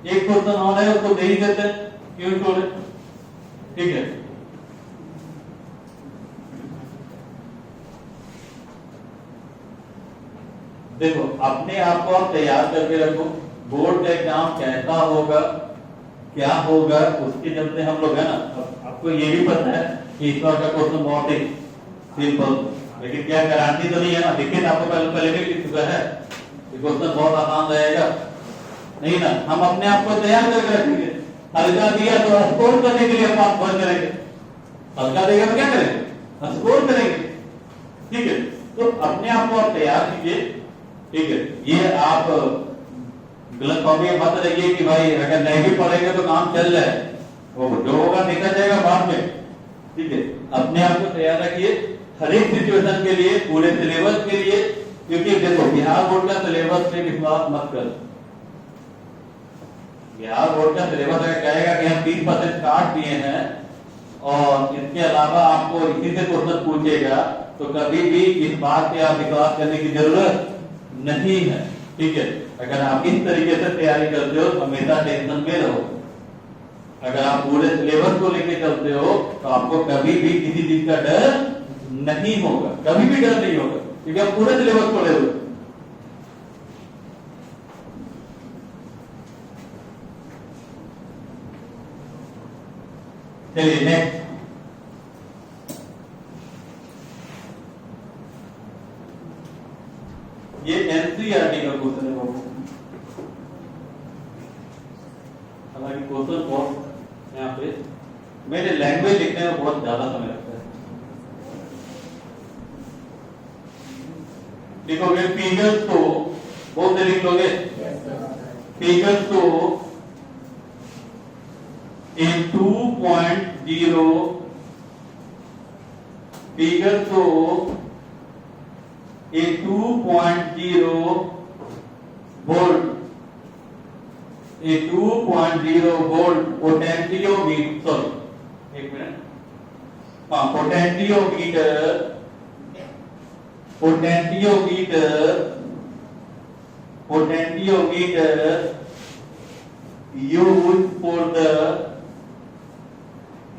एक क्वेश्चन और है, उसको दे ही देते हैं, क्यों छोड़े। ठीक है, देखो अपने आप को आप तैयार करके रखो। बोर्ड का एग्जाम कैसा होगा, क्या होगा, उसके चलते हम लोग है ना, आपको ये भी पता है कि इस बार का क्वेश्चन बहुत ही सिंपल, लेकिन क्या गारंटी तो नहीं है ना। देखिए आपको पहले भी लिख चुका है कि क्वेश्चन बहुत आसान रहेगा, नहीं ना। हम अपने आप को तैयार करके रखेंगे। हल्का दिया तो स्कोर करने के लिए हम वर्क करेंगे, हल्का देगा तो क्या करेंगे, स्कोर करेंगे। ठीक है, तो अपने आप को आप तैयार कीजिए। ठीक है, ये आप गलत कॉपी मत रहिए कि भाई अगर नहीं भी पढ़ेंगे तो काम चल जाए, वो जो होगा देखा जाएगा बाद में। ठीक है, अपने आप को तैयार रखिए हर एक सिचुएशन के लिए, पूरे सिलेबस के लिए, क्योंकि देखो बिहार बोर्ड का सिलेबस पे विश्वास मत कर। बिहार बोर्ड का सिलेबस अगर कहेगा कि हम 30% काट दिए हैं और इसके अलावा आपको इसी से क्वेश्चन पूछेगा, तो कभी भी इस बात पे आप विश्वास करने की जरूरत नहीं है। ठीक है, अगर आप इस तरीके से तैयारी करते हो तो हमेशा टेंशन में रहो। अगर आप पूरे सिलेबस को लेके चलते हो तो आपको कभी भी किसी चीज का डर नहीं होगा, कभी भी डर नहीं होगा, क्योंकि आप पूरे सिलेबस को ले लो। चलिए नेक्स्ट, ये एनसीईआरटी का क्वेश्चन है बाबू। हालांकि क्वेश्चन बहुत यहाँ पे मेरे लैंग्वेज लिखने में बहुत ज्यादा समय लगता है। लिखोगे फिगर्स को, बहुत से लिख लोगे। फिगर्स को in 2.0 फिगर को a 2.0 volt, a 2.0 volt potentiometer, sorry एक मिनट, हाँ potentiometer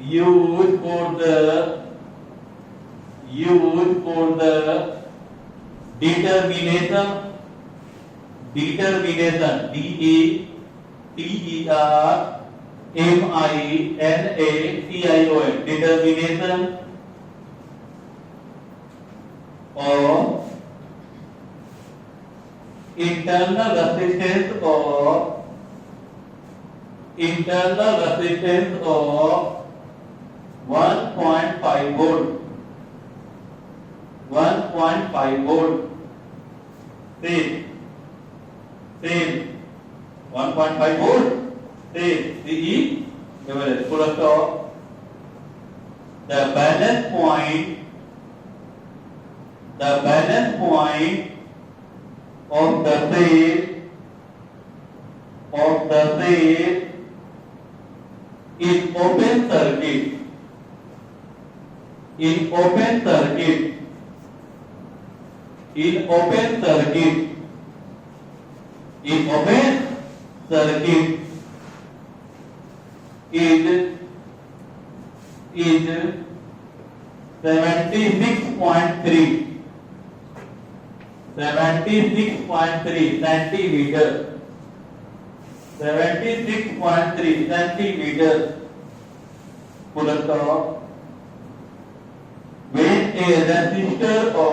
used for the determination determination of internal resistance of 1.5 volt, 1.5 volt, same 1.5 volt, same CE average, full stop. The balance point of the cell in open circuit is 76.3 centimeter, 76.3 centimeter. Full stop. When a resistor of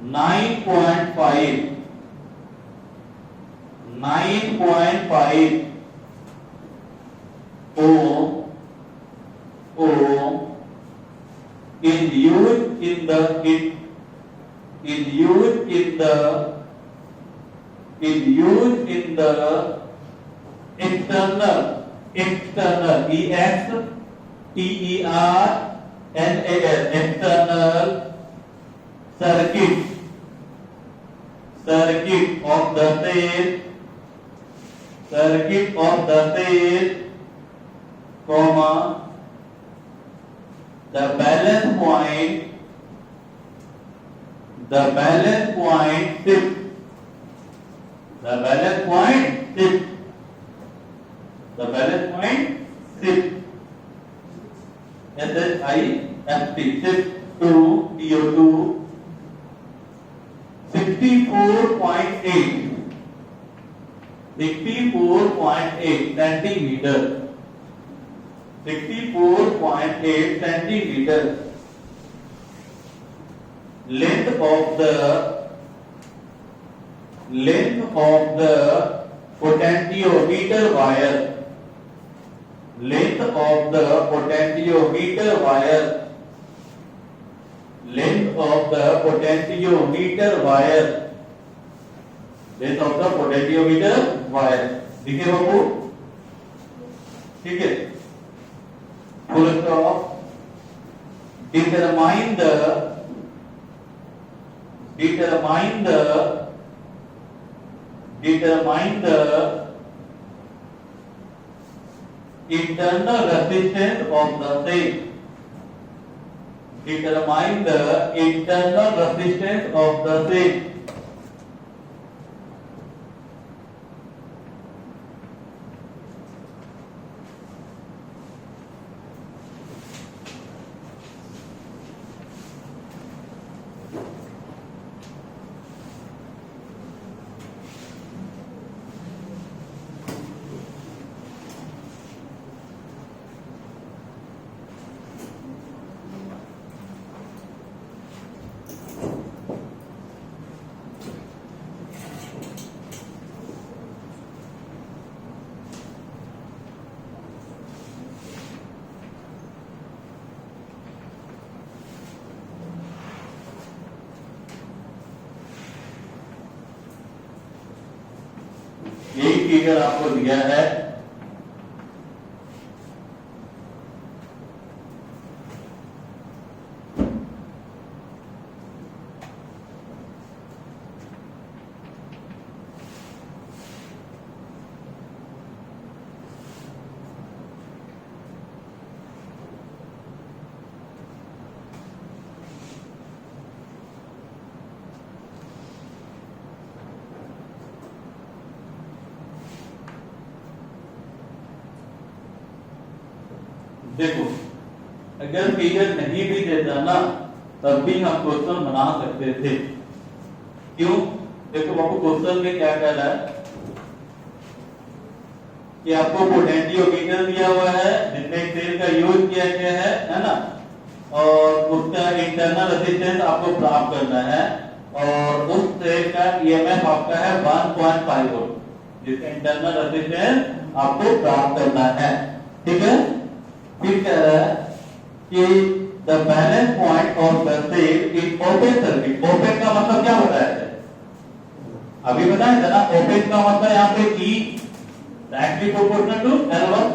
9.5 ohm is used in the external external circuit of the cell, comma the balance point shift, the balance point shift, the balance point shift, SHIFT, shift to TO2 64.8 centimeter, 64.8 centimeter. Length of the potentiometer wire, length of the potentiometer wire, length of the potentiometer wire, length of the potentiometer wire. ठीक है बाबू, ठीक है. Full stop. determine the internal resistance of the same. Determine the internal resistance of the same. यही फिगर आपको दिया है. देखो, अगर फिगर नहीं भी देता ना तब भी हम क्वेश्चन बना सकते थे. क्यों? देखो बाबू, क्वेश्चन में क्या कह रहा है कि आपको पोटेंशियोमीटर दिया हुआ है जिसमें एक सेल का यूज किया गया है ना, और उसका इंटरनल रेजिस्टेंस आपको प्राप्त करना है, और उस सेल का ईएमएफ आपका है 1.5 वोल्ट, जिसका इंटरनल रेजिस्टेंस आपको प्राप्त करना है. ठीक है. फिर कह रहा है कि the balance point of the cell in open circuit. Open का मतलब क्या होता है? अभी बताया था ना, ओपन का मतलब यहाँ पे E directly proportional to L1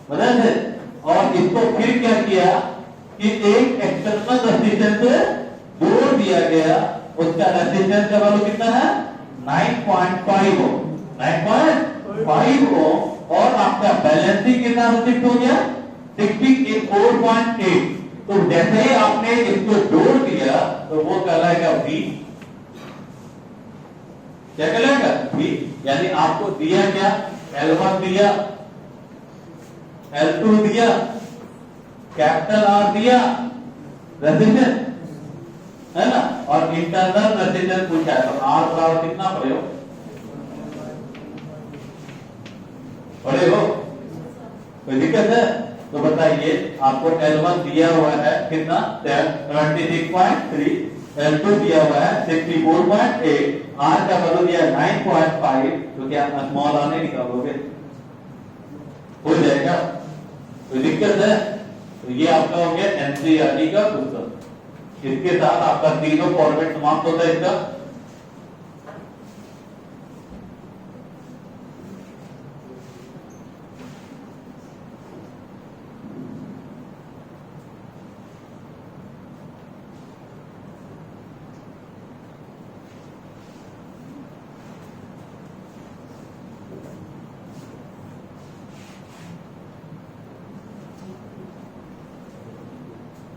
बताया थे. और इसको फिर क्या किया कि एक एक्सटर्नल रेजिस्टेंस जोड़ दिया गया, उसका रेजिस्टेंस का वैल्यू कितना है? 9.5 ओम, 9.5 ओम. और आपका बैलेंसिंग कितना शिफ्ट हो गया? 64.8. तो जैसे ही आपने इसको जोड़ दिया तो वो कहलाएगा V. क्या कहलाएगा? V. यानी आपको दिया क्या? L1 दिया, L2 दिया, कैपिटल R दिया, रेजिस्टेंस है ना, और इंटरनल रेजिस्टेंस पूछा है. तो R बराबर कितना पड़े हो? पड़े हो? कोई दिक्कत है? तो बताइए, आपको L1 दिया हुआ है कितना? 76.3, L2 दिया हुआ है 64.8, R का वैल्यू दिया 9.5. तो क्या स्मॉल r नहीं निकालोगे? हो जाएगा? कोई दिक्कत है? तो ये आपका हो गया एनसीईआरटी का क्वेश्चन. इसके साथ आपका तीनों फॉर्मेट समाप्त होता है इसका.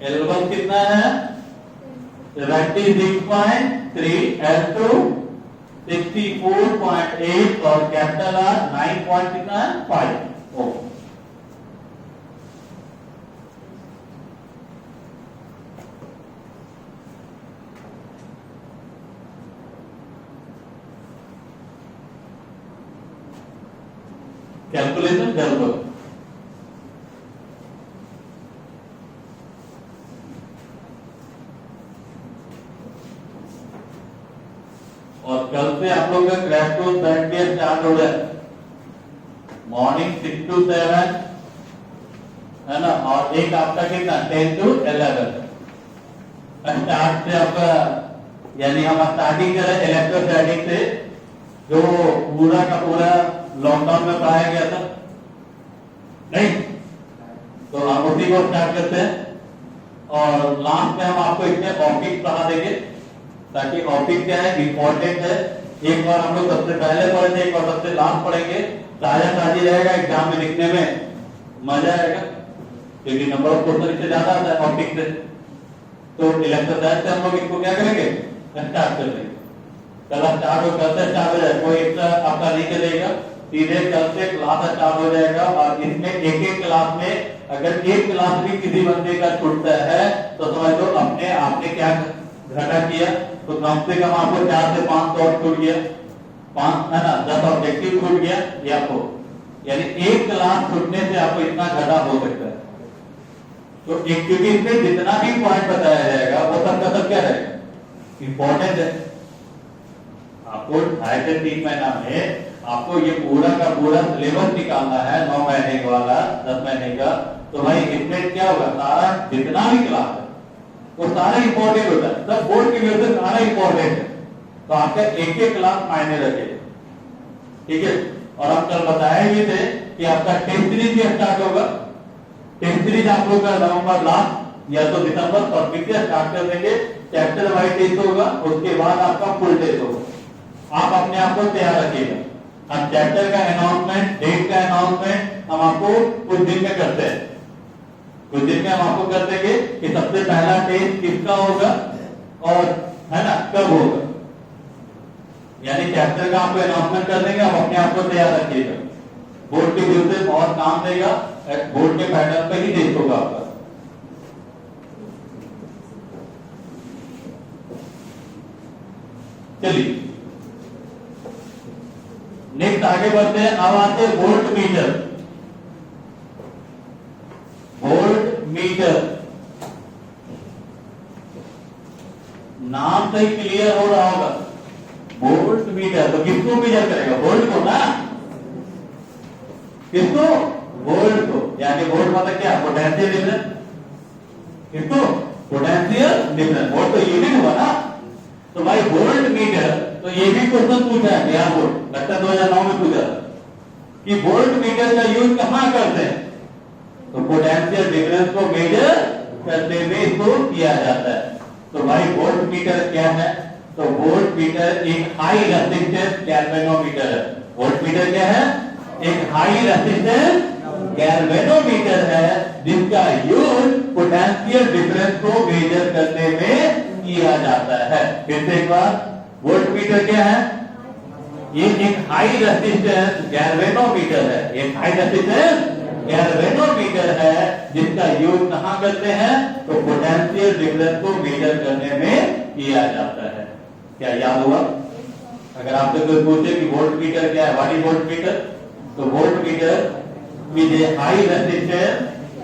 L1 कितना है 76.3, L2 64.8 और कैपिटल R 9 पॉइंट कितना है 5 ओम। कैलकुलेशन कर लो। और कल से आप लोग का क्रैश कोर्स बैठ के स्टार्ट हो रहा है, मॉर्निंग 6 to 7 है ना, और एक आपका कितना 10 to 11 स्टार्ट से आपका, यानी हम स्टार्टिंग करें इलेक्ट्रोस्टैटिक से, जो पूरा का पूरा लॉकडाउन में पढ़ाया गया था नहीं, तो हम उसी को स्टार्ट करते हैं और लास्ट में हम आपको इसमें ऑप्टिक्स पढ़ा देंगे, ताकि ऑप्टिक्स क्या है इंपॉर्टेंट है। एक बार हम लोग सबसे पहले पढ़ेंगे, एक बार सबसे लास्ट पढ़ेंगे, ताजा ताजी रहेगा, एग्जाम में लिखने में मजा आएगा, क्योंकि नंबर ऑफ क्वेश्चन इससे ज्यादा आता है ऑप्टिक्स से। तो इलेक्ट्रोस्टैटिक से हम लोग इसको क्या करेंगे स्टार्ट कर देंगे। कल स्टार्ट हो, कल से स्टार्ट हो जाएगा, कोई एक्स्ट्रा आपका नहीं करेगा, सीधे कल से क्लास स्टार्ट हो जाएगा। और इसमें एक एक क्लास में अगर एक क्लास भी किसी बंदे का छूटता है तो समझ लो अपने आपने क्या घटा किया, तो कम से कम आपको 4 से 5 शॉर्ट छूट गया, 5 है ना, 10 ऑब्जेक्टिव छूट गया या आपको, यानी एक क्लास छूटने से आपको इतना घटा हो सकता है। तो एक, क्योंकि इसमें जितना भी पॉइंट बताया जाएगा वो सब का सब क्या रहेगा इंपॉर्टेंट है। आपको 2.5 से 3 महीना में आपको ये पूरा का पूरा सिलेबस निकालना है, 9 महीने वाला 10 महीने का। तो भाई इसमें क्या होगा, सारा जितना भी क्लास है वो सारा इंपॉर्टेंट होता है, सब बोर्ड की वजह से सारा इंपॉर्टेंट है। तो आपका एक एक क्लास मायने रखे, ठीक है। और हम कल बताए भी थे कि आपका टेस्ट सीरीज भी स्टार्ट होगा। टेस्ट सीरीज आप लोग का नवंबर लास्ट या तो दिसंबर फर्स्ट वीक से स्टार्ट कर देंगे। चैप्टर वाइज टेस्ट होगा, उसके बाद आपका फुल टेस्ट होगा। आप अपने आप को तैयार रखिएगा। हम चैप्टर का अनाउंसमेंट, डेट का अनाउंसमेंट हम आपको कुछ दिन में करते हैं, कुछ दिन में हम आपको कर देंगे कि सबसे पहला टेस्ट किसका होगा और है ना कब होगा, यानी चैप्टर का आपको अनाउंसमेंट कर देंगे। आप अपने आप को तैयार रखिएगा, बोर्ड के व्यू से बहुत काम देगा, बोर्ड के पैटर्न पे ही टेस्ट होगा आपका। चलिए नेक्स्ट आगे बढ़ते हैं। अब आते हैं वोल्ट मीटर। वोल्ट मीटर नाम से ही क्लियर हो रहा होगा, वोल्ट मीटर। तो किसको मेजर करेगा, वोल्ट को ना, किसको, वोल्ट को। यानी वोल्ट मतलब क्या, पोटेंशियल डिफरेंस। किसको, पोटेंशियल डिफरेंस। वोल्ट तो यूनिट हुआ ना। तो भाई वोल्ट मीटर, तो ये भी क्वेश्चन पूछा है बिहार बोर्ड, लगता है 2009 में पूछा कि वोल्ट मीटर का यूज कहां करते हैं। तो पोटेंशियल डिफरेंस को मेजर करने में इसको किया जाता है। तो भाई वोल्ट मीटर क्या है, तो वोल्ट मीटर एक हाई रेजिस्टेंस गैल्वेनोमीटर है। वोल्ट मीटर क्या है, एक हाई रेजिस्टेंस गैल्वेनोमीटर है, जिसका यूज पोटेंशियल डिफरेंस को मेजर करने में किया जाता है। फिर से एक बार, वोल्ट मीटर क्या है, ये एक हाई रेजिस्टेंस गैल्वेनोमीटर है, एक हाई रेजिस्टेंस गैल्वेनोमीटर है, जिसका यूज कहां करते हैं, तो पोटेंशियल डिफरेंस को मेजर करने में किया जाता है। क्या याद हुआ? अगर आपसे कोई पूछे कि वोल्ट मीटर क्या है, व्हाट इज वोल्ट मीटर, तो volt meter is a high resistance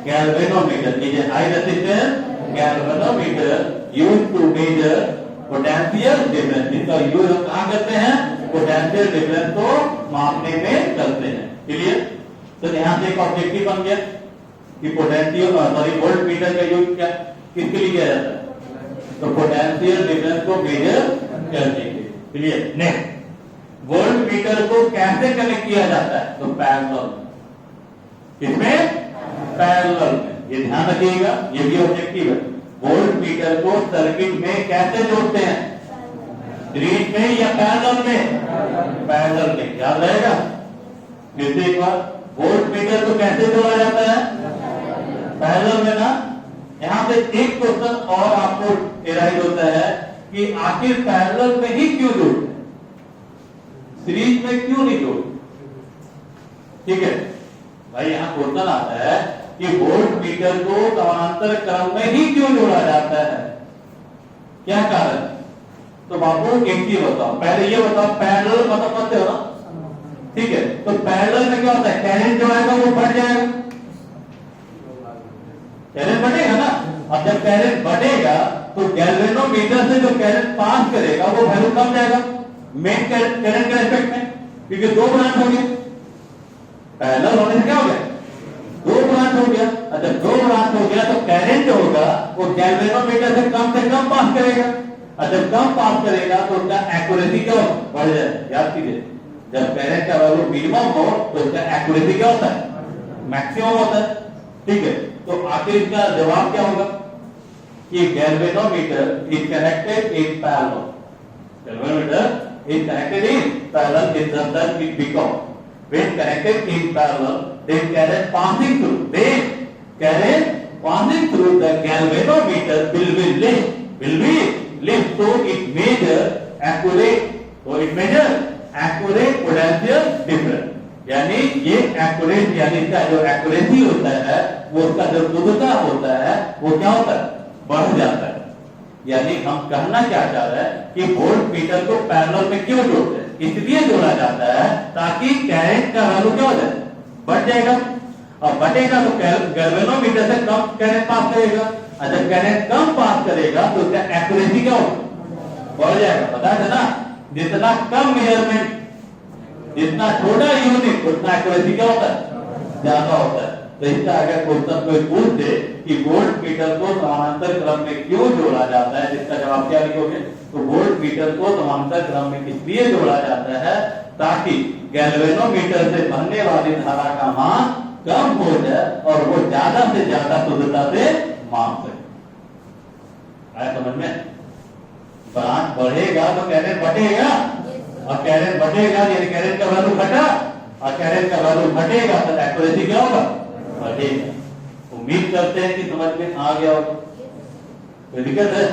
galvanometer, is a high resistance galvanometer used to measure potential difference, जिसका यूज हम कहां करते हैं, पोटेंशियल डिफरेंस को मापने में करते हैं। क्लियर? तो यहां से एक ऑब्जेक्टिव बन गया कि पोटेंशियल वोल्ट मीटर का यूज क्या किसके लिए किया जाता है, तो पोटेंशियल डिफरेंस को मेजर करने के लिए। क्लियर? नेक्स्ट, वोल्ट मीटर को कैसे कनेक्ट किया जाता है, तो पैरेलल। किसमें, पैरेलल में। ये ध्यान रखिएगा, ये भी ऑब्जेक्टिव है। वोल्ट मीटर को सर्किट में कैसे जोड़ते हैं, सीरीज में या पैरेलल में, पैरेलल में, याद रहेगा। फिर से एक बार, वोल्ट मीटर को कैसे जोड़ा जाता है, पैरेलल में ना, यहाँ पे एक क्वेश्चन और आपको एराइज होता है कि आखिर पैरेलल में ही क्यों जोड़ते हैं, सीरीज में क्यों नहीं जोड़ते। ठीक है भाई, यहाँ क्वेश्चन आता है कि वोल्ट मीटर को समानांतर क्रम में ही क्यों जोड़ा जाता है, क्या कारण। तो बाबू एक चीज बताओ, पहले ये बताओ पैरेलल मतलब पता हो ना, ठीक है। तो पैरेलल में क्या होता है, करंट जो आएगा वो बढ़ जाएगा, करंट बढ़ेगा ना। अब जब करंट बढ़ेगा तो गैल्वेनोमीटर से जो करंट पास करेगा वो वैल्यू कम जाएगा मेन करंट के रिस्पेक्ट में, क्योंकि दो ब्रांच हो गए, पैरेलल होने से क्या हो गया, दो ब्रांच हो गया। अच्छा दो ब्रांच हो गया तो करंट होगा वो गैल्वेनोमीटर से कम पास करेगा, और जब कम पास करेगा तो उसका एक्यूरेसी क्या होगा, बढ़ जाएगा। याद कीजिए, जब करंट का वैल्यू मिनिमम हो तो उसका एक्यूरेसी क्या होता है, मैक्सिमम होता है। ठीक है, तो आखिर इसका जवाब क्या होगा कि galvanometer is connected in parallel, galvanometer is connected in parallel in the circuit because when connected in parallel then current passing through the galvanometer will be less so it measure accurate potential difference, यानी ये एक्यूरेट यानी इसका जो एक्यूरेसी होता है वो उसका जो शुद्धता होता है वो क्या होता है, बढ़ जाता है। यानी हम कहना क्या चाह रहे हैं कि वोल्ट मीटर को पैरेलल में क्यों जोड़ते हैं, इसलिए जोड़ा जाता है ताकि करंट का वैल्यू क्या हो जाए, बढ़ जाएगा, और बढ़ेगा तो गैल्वेनोमीटर से कम करंट पास करेगा, और जब करंट कम पास करेगा तो उसका एक्यूरेसी क्या होगा, बढ़ जाएगा। पता है ना, जितना कम मेजरमेंट, जितना छोटा यूनिट उतना एक्यूरेसी क्या होता है, ज्यादा होता है। तो इसका अगर क्वेश्चन कोई पूछ दे कि वोल्ट मीटर को समानांतर क्रम में क्यों जोड़ा जाता है, जिसका जवाब क्या लिखोगे, तो वोल्ट मीटर को समानांतर क्रम में इसलिए जोड़ा जाता है ताकि गैल्वेनोमीटर से बहने वाली धारा का मान कम हो जाए और वो ज्यादा से ज्यादा शुद्धता से माप सके। आया समझ में, ब्रांच बढ़ेगा तो करंट बढ़ेगा, और करंट बढ़ेगा यानी करंट का वैल्यू घटा, और करंट का वैल्यू घटेगा तो एक्यूरेसी क्या होगा, बढ़ेगा। उम्मीद करते हैं कि समझ में आ गया होगा। कोई दिक्कत है,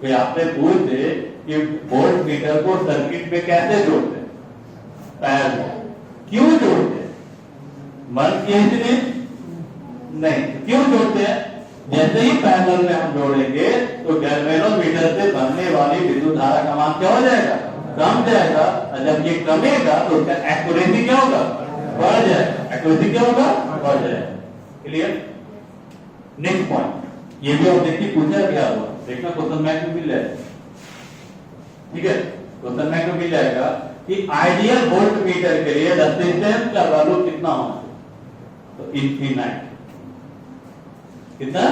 कोई आपसे पूछ दे कि वोल्ट मीटर को सर्किट में कैसे जोड़ते हैं, पैरेलल क्यों जोड़ते हैं, मन किए इसलिए नहीं, क्यों जोड़ते हैं। जैसे ही पैरेलल में हम जोड़ेंगे तो गैल्वेनोमीटर से बहने वाली विद्युत धारा का मान क्या हो जाएगा, कम जाएगा, और जब ये कमेगा तो उसका एक्यूरेसी क्या होगा, बढ़ जाएगा, एक्यूरेसी क्या होगा, बढ़ जाएगा। क्लियर। नेक्स्ट पॉइंट, ये भी और देखिए पूछा क्या हुआ, देखना क्वेश्चन बैंक में मिल जाएगा। ठीक है, क्वेश्चन बैंक में मिल जाएगा कि आइडियल वोल्ट मीटर के लिए रेजिस्टेंस का वैल्यू कितना होना चाहिए, तो इनफिनाइट। कितना,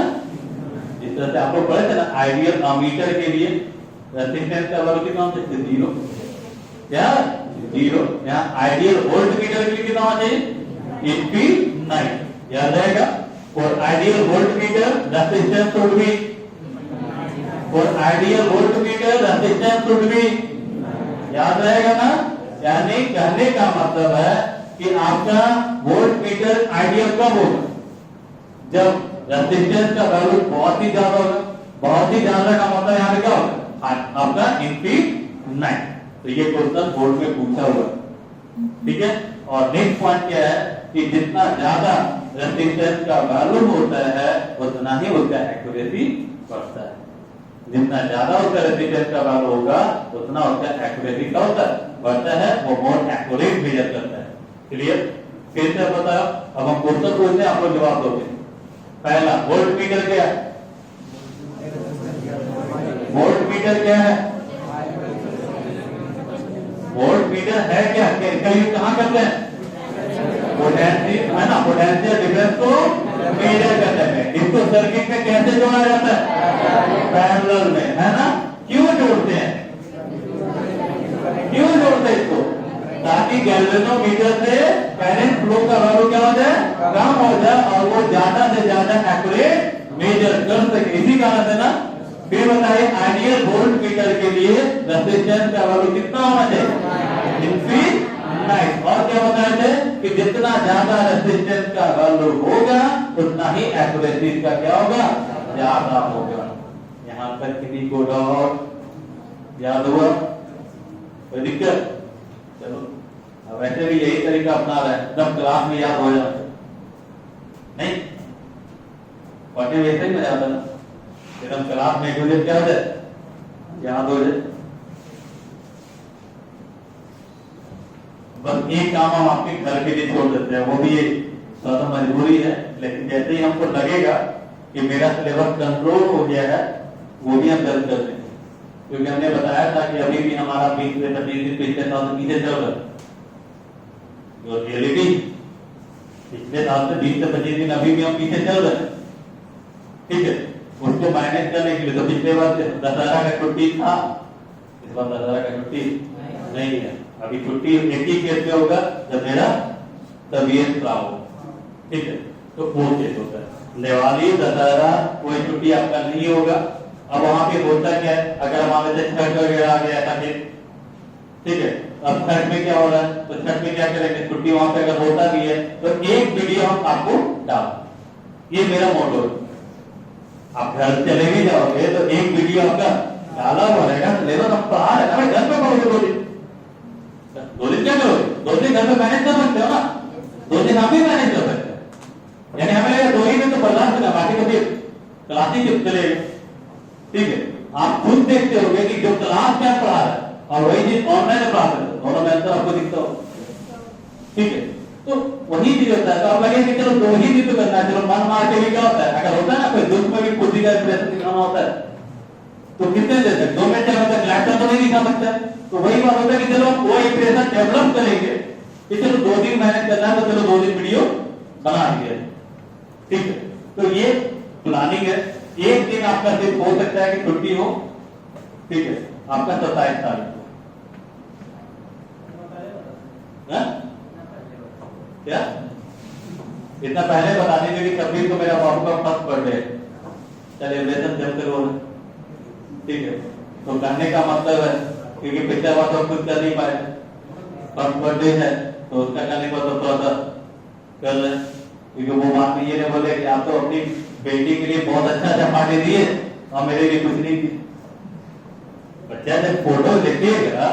जिस तरह से आप लोग पढ़े थे ना आइडियल मीटर के लिए रेजिस्टेंस का वैल्यू कितना होना चाहिए, 0, क्या 0। यहाँ आइडियल वोल्ट मीटर के लिए कितना होना चाहिए, इनफिनाइट। याद रहेगा, for ideal volt meter resistance should be, for ideal volt meter resistance should be, याद रहेगा ना। यानी कहने का मतलब है कि आपका वोल्ट मीटर आइडियल कब होगा, जब रेजिस्टेंस का वैल्यू बहुत ही ज्यादा होगा। बहुत ही ज्यादा का मतलब यहाँ पे क्या होगा, आपका इनफिनाइट। तो ये क्वेश्चन बोर्ड में पूछा हुआ, ठीक है। और नेक्स्ट पॉइंट क्या है कि जितना ज्यादा रेजिस्टेंस का वैल्यू होता है उतना ही उसका एक्यूरेसी बढ़ता है। जितना ज्यादा उसका रेजिस्टेंस का वैल्यू होगा उतना उसका एक्यूरेसी क्या होता है, बढ़ता है, वो मोर एक्यूरेट मेजर करता है। क्लियर। फिर से बताओ, अब हम क्वेश्चन पूछते हैं, आप लोग जवाब दोगे। पहला, वोल्ट मीटर क्या है, वोल्ट मीटर क्या है, वोल्ट मीटर है क्या, इसका यूज कहां करते हैं, पोटेंशियल है ना, पोटेंशियल डिफरेंस को मेजर करने में। इसको सर्किट में कैसे जोड़ा जाता है, पैरेलल में, है ना। क्यों जोड़ते हैं, क्यों जोड़ते हैं इसको, ताकि गैल्वेनोमीटर से करंट फ्लो का वैल्यू क्या हो जाए, कम हो जाए, और वो ज्यादा से ज्यादा एक्यूरेट मेजर कर सके, इसी कारण से ना। फिर बताइए, आइडियल वोल्ट मीटर के लिए रेजिस्टेंस का वैल्यू कितना होना चाहिए, इनफिनाइट। और क्या बताए थे कि जितना ज्यादा रेजिस्टेंस का वैल्यू होगा उतना ही एक्यूरेसी का क्या होगा, ज्यादा होगा। यहाँ तक किसी को डाउट याद हुआ? कोई दिक्कत? चलो अब वैसे भी यही तरीका अपना रहा है, जब क्लास में याद हो जाता नहीं पढ़ने वैसे ही मजा आता ना, एकदम क्लास में हो जाए क्या हो जाए, याद हो जाए। बस एक काम हम आपके घर के लिए छोड़ देते हैं, वो भी थोड़ा मजबूरी है, लेकिन जैसे ही हमको लगेगा कि मेरा सिलेबस कंट्रोल हो गया है, वो भी हम जल्द कर देंगे। क्योंकि हमने बताया था कि अभी भी हमारा 20 से 25 दिन पिछले साल से पीछे चल रहा है, जो रियलिटी पिछले साल से 20 से 25 दिन अभी भी हम पीछे चल रहे हैं, ठीक है। उसको मैनेज करने के लिए तो पिछले बार दशहरा का छुट्टी था, इस बार दशहरा का छुट्टी नहीं है। अभी छुट्टी एक ही केस में होगा जब मेरा तबीयत खराब हो, ठीक है, तो वो केस होता है। दिवाली दशहरा कोई छुट्टी आपका नहीं होगा। अब वहां पे होता क्या है, अगर मान लेते छठ वगैरह आ गया था, ठीक है, अब छठ में क्या हो रहा है, तो छठ में क्या करेंगे, छुट्टी वहां पे अगर होता भी है तो एक वीडियो हम आपको डाल, ये मेरा मोटो है। आप घर चले भी जाओगे तो एक वीडियो आपका डाला हुआ रहेगा, सिलेबस हम पढ़ा रहे हैं, घर पे पढ़ोगे 2 दिन क्या करोगे, 2 दिन घर पे मैनेज कर सकते हो ना, 2 दिन आप भी मैनेज कर सकते हैं। यानी हमें 2 ही दिन तो बर्दाश्त करना, बाकी तो फिर क्लासिक चलेगा, ठीक है। आप खुद देखते होंगे कि जो क्लास में पढ़ा रहा है और वही चीज ऑनलाइन पढ़ा सकते हो, दोनों में अंतर आपको दिखता हो, ठीक है। तो वही चीज होता है, तो आप लगे कि चलो 2 ही दिन तो करना है, चलो मन मार के भी क्या होता है, अगर होता है ना कोई दुख में भी खुद ही का एक्सप्रेशन दिखाना होता है तो कितने देर तक, 2 मिनट चलता है, लैपटॉप तो नहीं दिखा सकता है। तो वही बात होता है कि चलो वो एक्सप्रेशन डेवलप करेंगे कि चलो 2 दिन मैनेज करना है, तो चलो 2 दिन वीडियो बना दिया, ठीक है। तो ये प्लानिंग है। एक दिन आपका सिर्फ हो सकता है कि छुट्टी हो, ठीक है, आपका 27 तारीख को, क्या इतना पहले बता दीजिए कि 26 को मेरा बाबू का फर्स्ट बर्थडे है, सेलिब्रेशन जब तक हो, ठीक है। तो कहने का मतलब है क्योंकि पिछले बार तो कुछ कर नहीं पाए, फर्स्ट बर्थडे है तो उसका कहने को तो थोड़ा सा कर रहे हैं, क्योंकि वो बात में ये नहीं बोले कि आप तो अपनी बेटी के लिए बहुत अच्छा पार्टी दिए और मेरे लिए कुछ नहीं की। बच्चा जब फोटो देखिएगा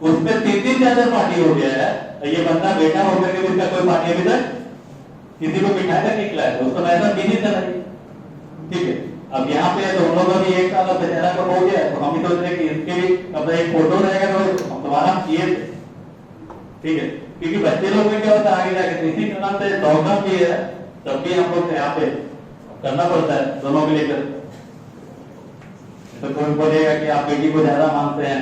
उसमें 3 ज्यादा पार्टी हो गया है, ये बंदा बेटा होकर के उसका कोई पार्टी अभी तक किसी को मिठाई तक नहीं खिलाया, उसको ऐसा भी नहीं चला, ठीक है। अब यहाँ पे तो हम लोग अभी 1 साल दशहरा का हो गया, तो हम ही सोच रहे कि इसके भी अब एक फोटो रहेगा तो हम दोबारा किए थे, ठीक है। क्योंकि बच्चे लोग में क्या होता है आगे जाके इसी कारण से लॉकडाउन भी है, तब भी हम लोग यहाँ पे करना पड़ता है दोनों को लेकर। तो कोई बोलेगा कि आप बेटी को ज्यादा मानते हैं,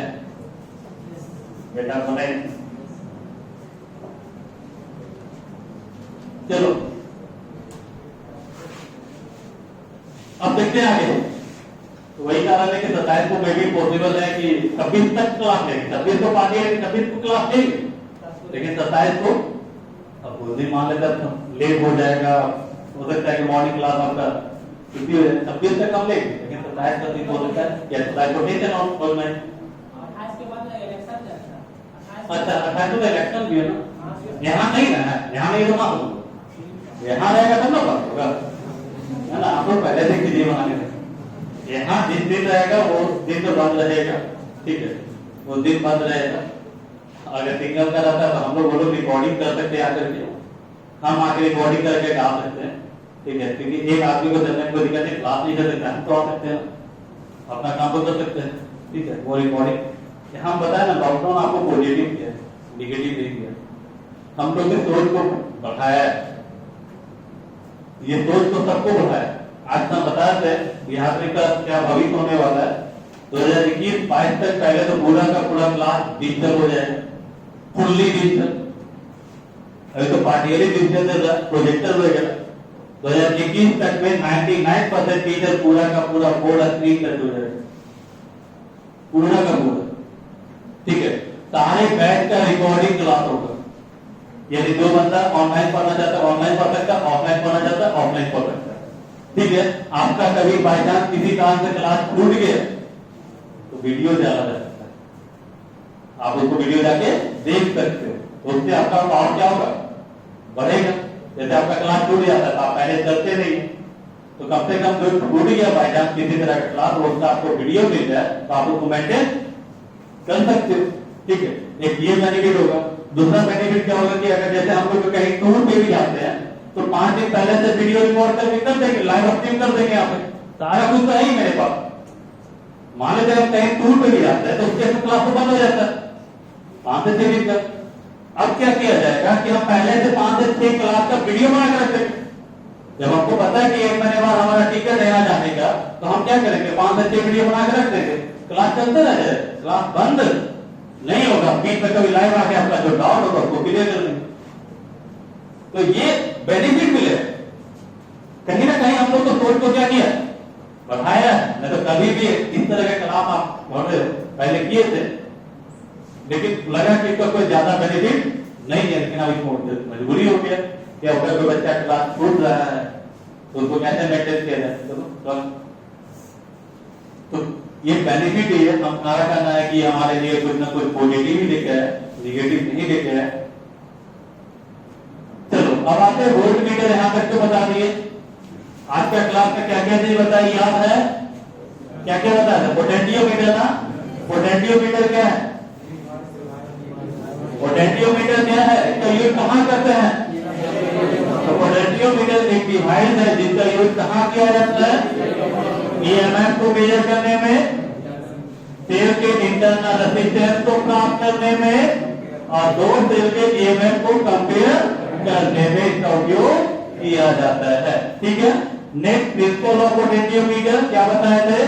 बेटा बोले चलो अब देखते हैं आगे। तो वही कारण है कि 27 को मे भी पॉसिबल है कि 26 तक क्लास लेंगे, 26 को पार्टी है, 26 को क्लास लेंगे, लेकिन 27 को अब उस दिन मान लेते लेट हो जाएगा, हो सकता है कि मॉर्निंग क्लास आपका छुट्टी हो जाए, 26 तक हम लेंगे, लेकिन 27 का दिन हो सकता है या 27 को टेंशन ऑन फॉर में। अच्छा 28 को इलेक्शन भी है ना, यहाँ नहीं रहना है, यहाँ नहीं तो होगा, यहाँ रहेगा तब ना बात होगा, है ना। आप लोग पहले से वीडियो बनाने थे, यहाँ जिस दिन रहेगा वो दिन तो बंद रहेगा, ठीक है, वो दिन बंद रहेगा। अगर सिंगल का रहता है तो हम लोग वो लोग रिकॉर्डिंग कर सकते हैं आकर के, हम आके रिकॉर्डिंग करके गा सकते हैं, ठीक है। क्योंकि एक आदमी को चलने को दिक्कत है, क्लास नहीं कर सकते, हम तो आ सकते हैं, अपना काम तो कर सकते हैं, ठीक है। वो रिकॉर्डिंग हम बताए ना, लॉकडाउन आपको पॉजिटिव किया, निगेटिव नहीं किया, हम लोग ने सोच को बढ़ाया है, ये सोच तो सबको बढ़ाया। आज हम बता रहे बिहार का क्या भविष्य होने वाला है, 2021-22 तक पहले तो पूरा का पूरा क्लास डिजिटल हो जाएगा, फुल्ली डिजिटल। अभी तो पार्टियली डिजिटल चल रहा है, प्रोजेक्टर वगैरह। 2021 तक में 99% टीचर पूरा का पूरा बोर्ड स्क्रीन टच हो जाएगा, पूरा का पूरा, ठीक है। सारे बैच का रिकॉर्डिंग क्लास होगा, यानी जो बंदा ऑनलाइन पढ़ना चाहता है ऑनलाइन पढ़ सकता है, ऑफलाइन पढ़ना चाहता है ऑफलाइन पढ़ सकता है, ठीक है। आपका कभी बाई चांस किसी कारण से क्लास छूट गया तो वीडियो डाला जा सकता है, आप उसको वीडियो जाके देख सकते हो, उससे आपका पावर क्या होगा, बढ़ेगा। जैसे आपका क्लास छूट जाता है तो आप मैनेज करते नहीं, तो कम से कम जो छूट गया बाई चांस किसी तरह का क्लास वो उसका आपको वीडियो मिल जाए तो आप उसको मेंटेन कर सकते हो। ठीक है, एक ये बेनिफिट होगा। दूसरा बेनिफिट क्या होगा कि अगर जैसे हम लोग कहीं टूर पे भी जाते हैं तो 5 दिन पहले से वीडियो रिकॉर्ड करके कर देंगे, लाइव स्ट्रीम कर देंगे। यहाँ पे सारा कुछ तो है ही मेरे पास। मान लीजिए हम कहीं टूर पे भी जाते हैं तो उसके क्लास तो बंद हो जाता है 5 से 6 दिन तक। अब क्या किया जाएगा कि हम पहले से 5 से 6 क्लास का वीडियो बना कर रखेंगे। जब हमको पता है कि 1 महीने बाद हमारा टिकट है यहाँ जाने का तो हम क्या करेंगे, 5 से 6 वीडियो बना कर रख देंगे, क्लास चलते रह जाए, क्लास बंद नहीं होगा। बीच में कभी लाइव आके आपका जो डाउट होगा उसको क्लियर कर देंगे। तो ये बेनिफिट मिले। कहीं ना कहीं हम लोग तो सोच को क्या किया, बढ़ाया। नहीं तो कभी भी इस तरह के कलाम आप पहले किए थे, लेकिन लगा कि इसका कोई ज्यादा बेनिफिट नहीं है। लेकिन अब इसको मजबूरी हो गया कि अगर कोई बच्चा क्लास छूट रहा है तो उसको कैसे मेंटेन किया जाए। तो ये बेनिफिट ही है। हमारा कहना है कि हमारे लिए कुछ ना कुछ पॉजिटिव ही लेके है, निगेटिव नहीं लेके है। चलो अब आते हैं वोल्ट मीटर। यहां तक तो बता दिए। आज का क्लास का क्या क्या नहीं बताइए, याद है क्या क्या बताया था? पोटेंशियोमीटर ना, पोटेंशियोमीटर क्या है? पोटेंशियोमीटर क्या है, इसका यूज कहां करते हैं? तो पोटेंशियोमीटर एक डिवाइस है जिसका यूज कहां किया जाता है? ईएमएफ को मेजर करने में, सेल के इंटरनल रेजिस्टेंस को प्राप्त करने में और दो सेल के ईएमएफ को कंपेयर करने में इसका उपयोग किया जाता है। ठीक है। नेक्स्ट प्रिंसिपल ऑफ पोटेंशियोमीटर क्या बताए थे?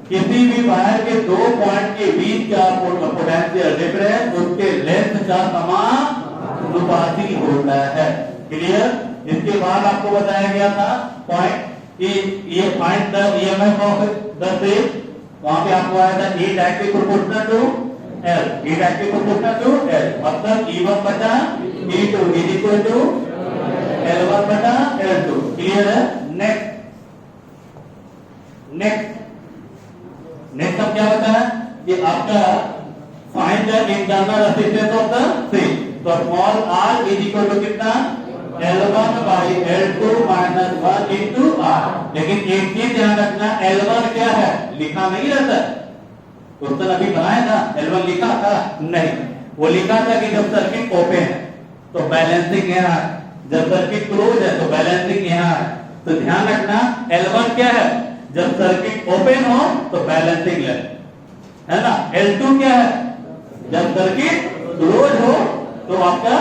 किसी भी वायर के 2 पॉइंट के बीच का पोटेंशियल डिफरेंस उसके लेंथ का समानुपाती होता है। क्लियर। इसके बाद आपको बताया गया था पॉइंट कि ये find the EMF of the cell. वहां पे आपको आया था E directly proportional to L, E directly proportional to L, मतलब E1 बटा E2 is equal to L1 बटा L2। क्लियर है। नेक्स्ट नेक्स्ट अब क्या बताया कि आपका find the internal resistance of the cell. तो small r is equal to कितना? L1 by L2 minus 1 into R। लेकिन एक चीज ध्यान रखना, L1 क्या है लिखा नहीं रहता। क्वेश्चन अभी बनाया था, L1 लिखा था नहीं। वो लिखा था कि जब सर्किट ओपन है तो बैलेंसिंग यहाँ, जब सर्किट क्लोज है तो बैलेंसिंग यहाँ है। तो ध्यान रखना L1 क्या है, जब सर्किट ओपन हो तो बैलेंसिंग है ना। L2 क्या है, जब सर्किट क्लोज हो तो आपका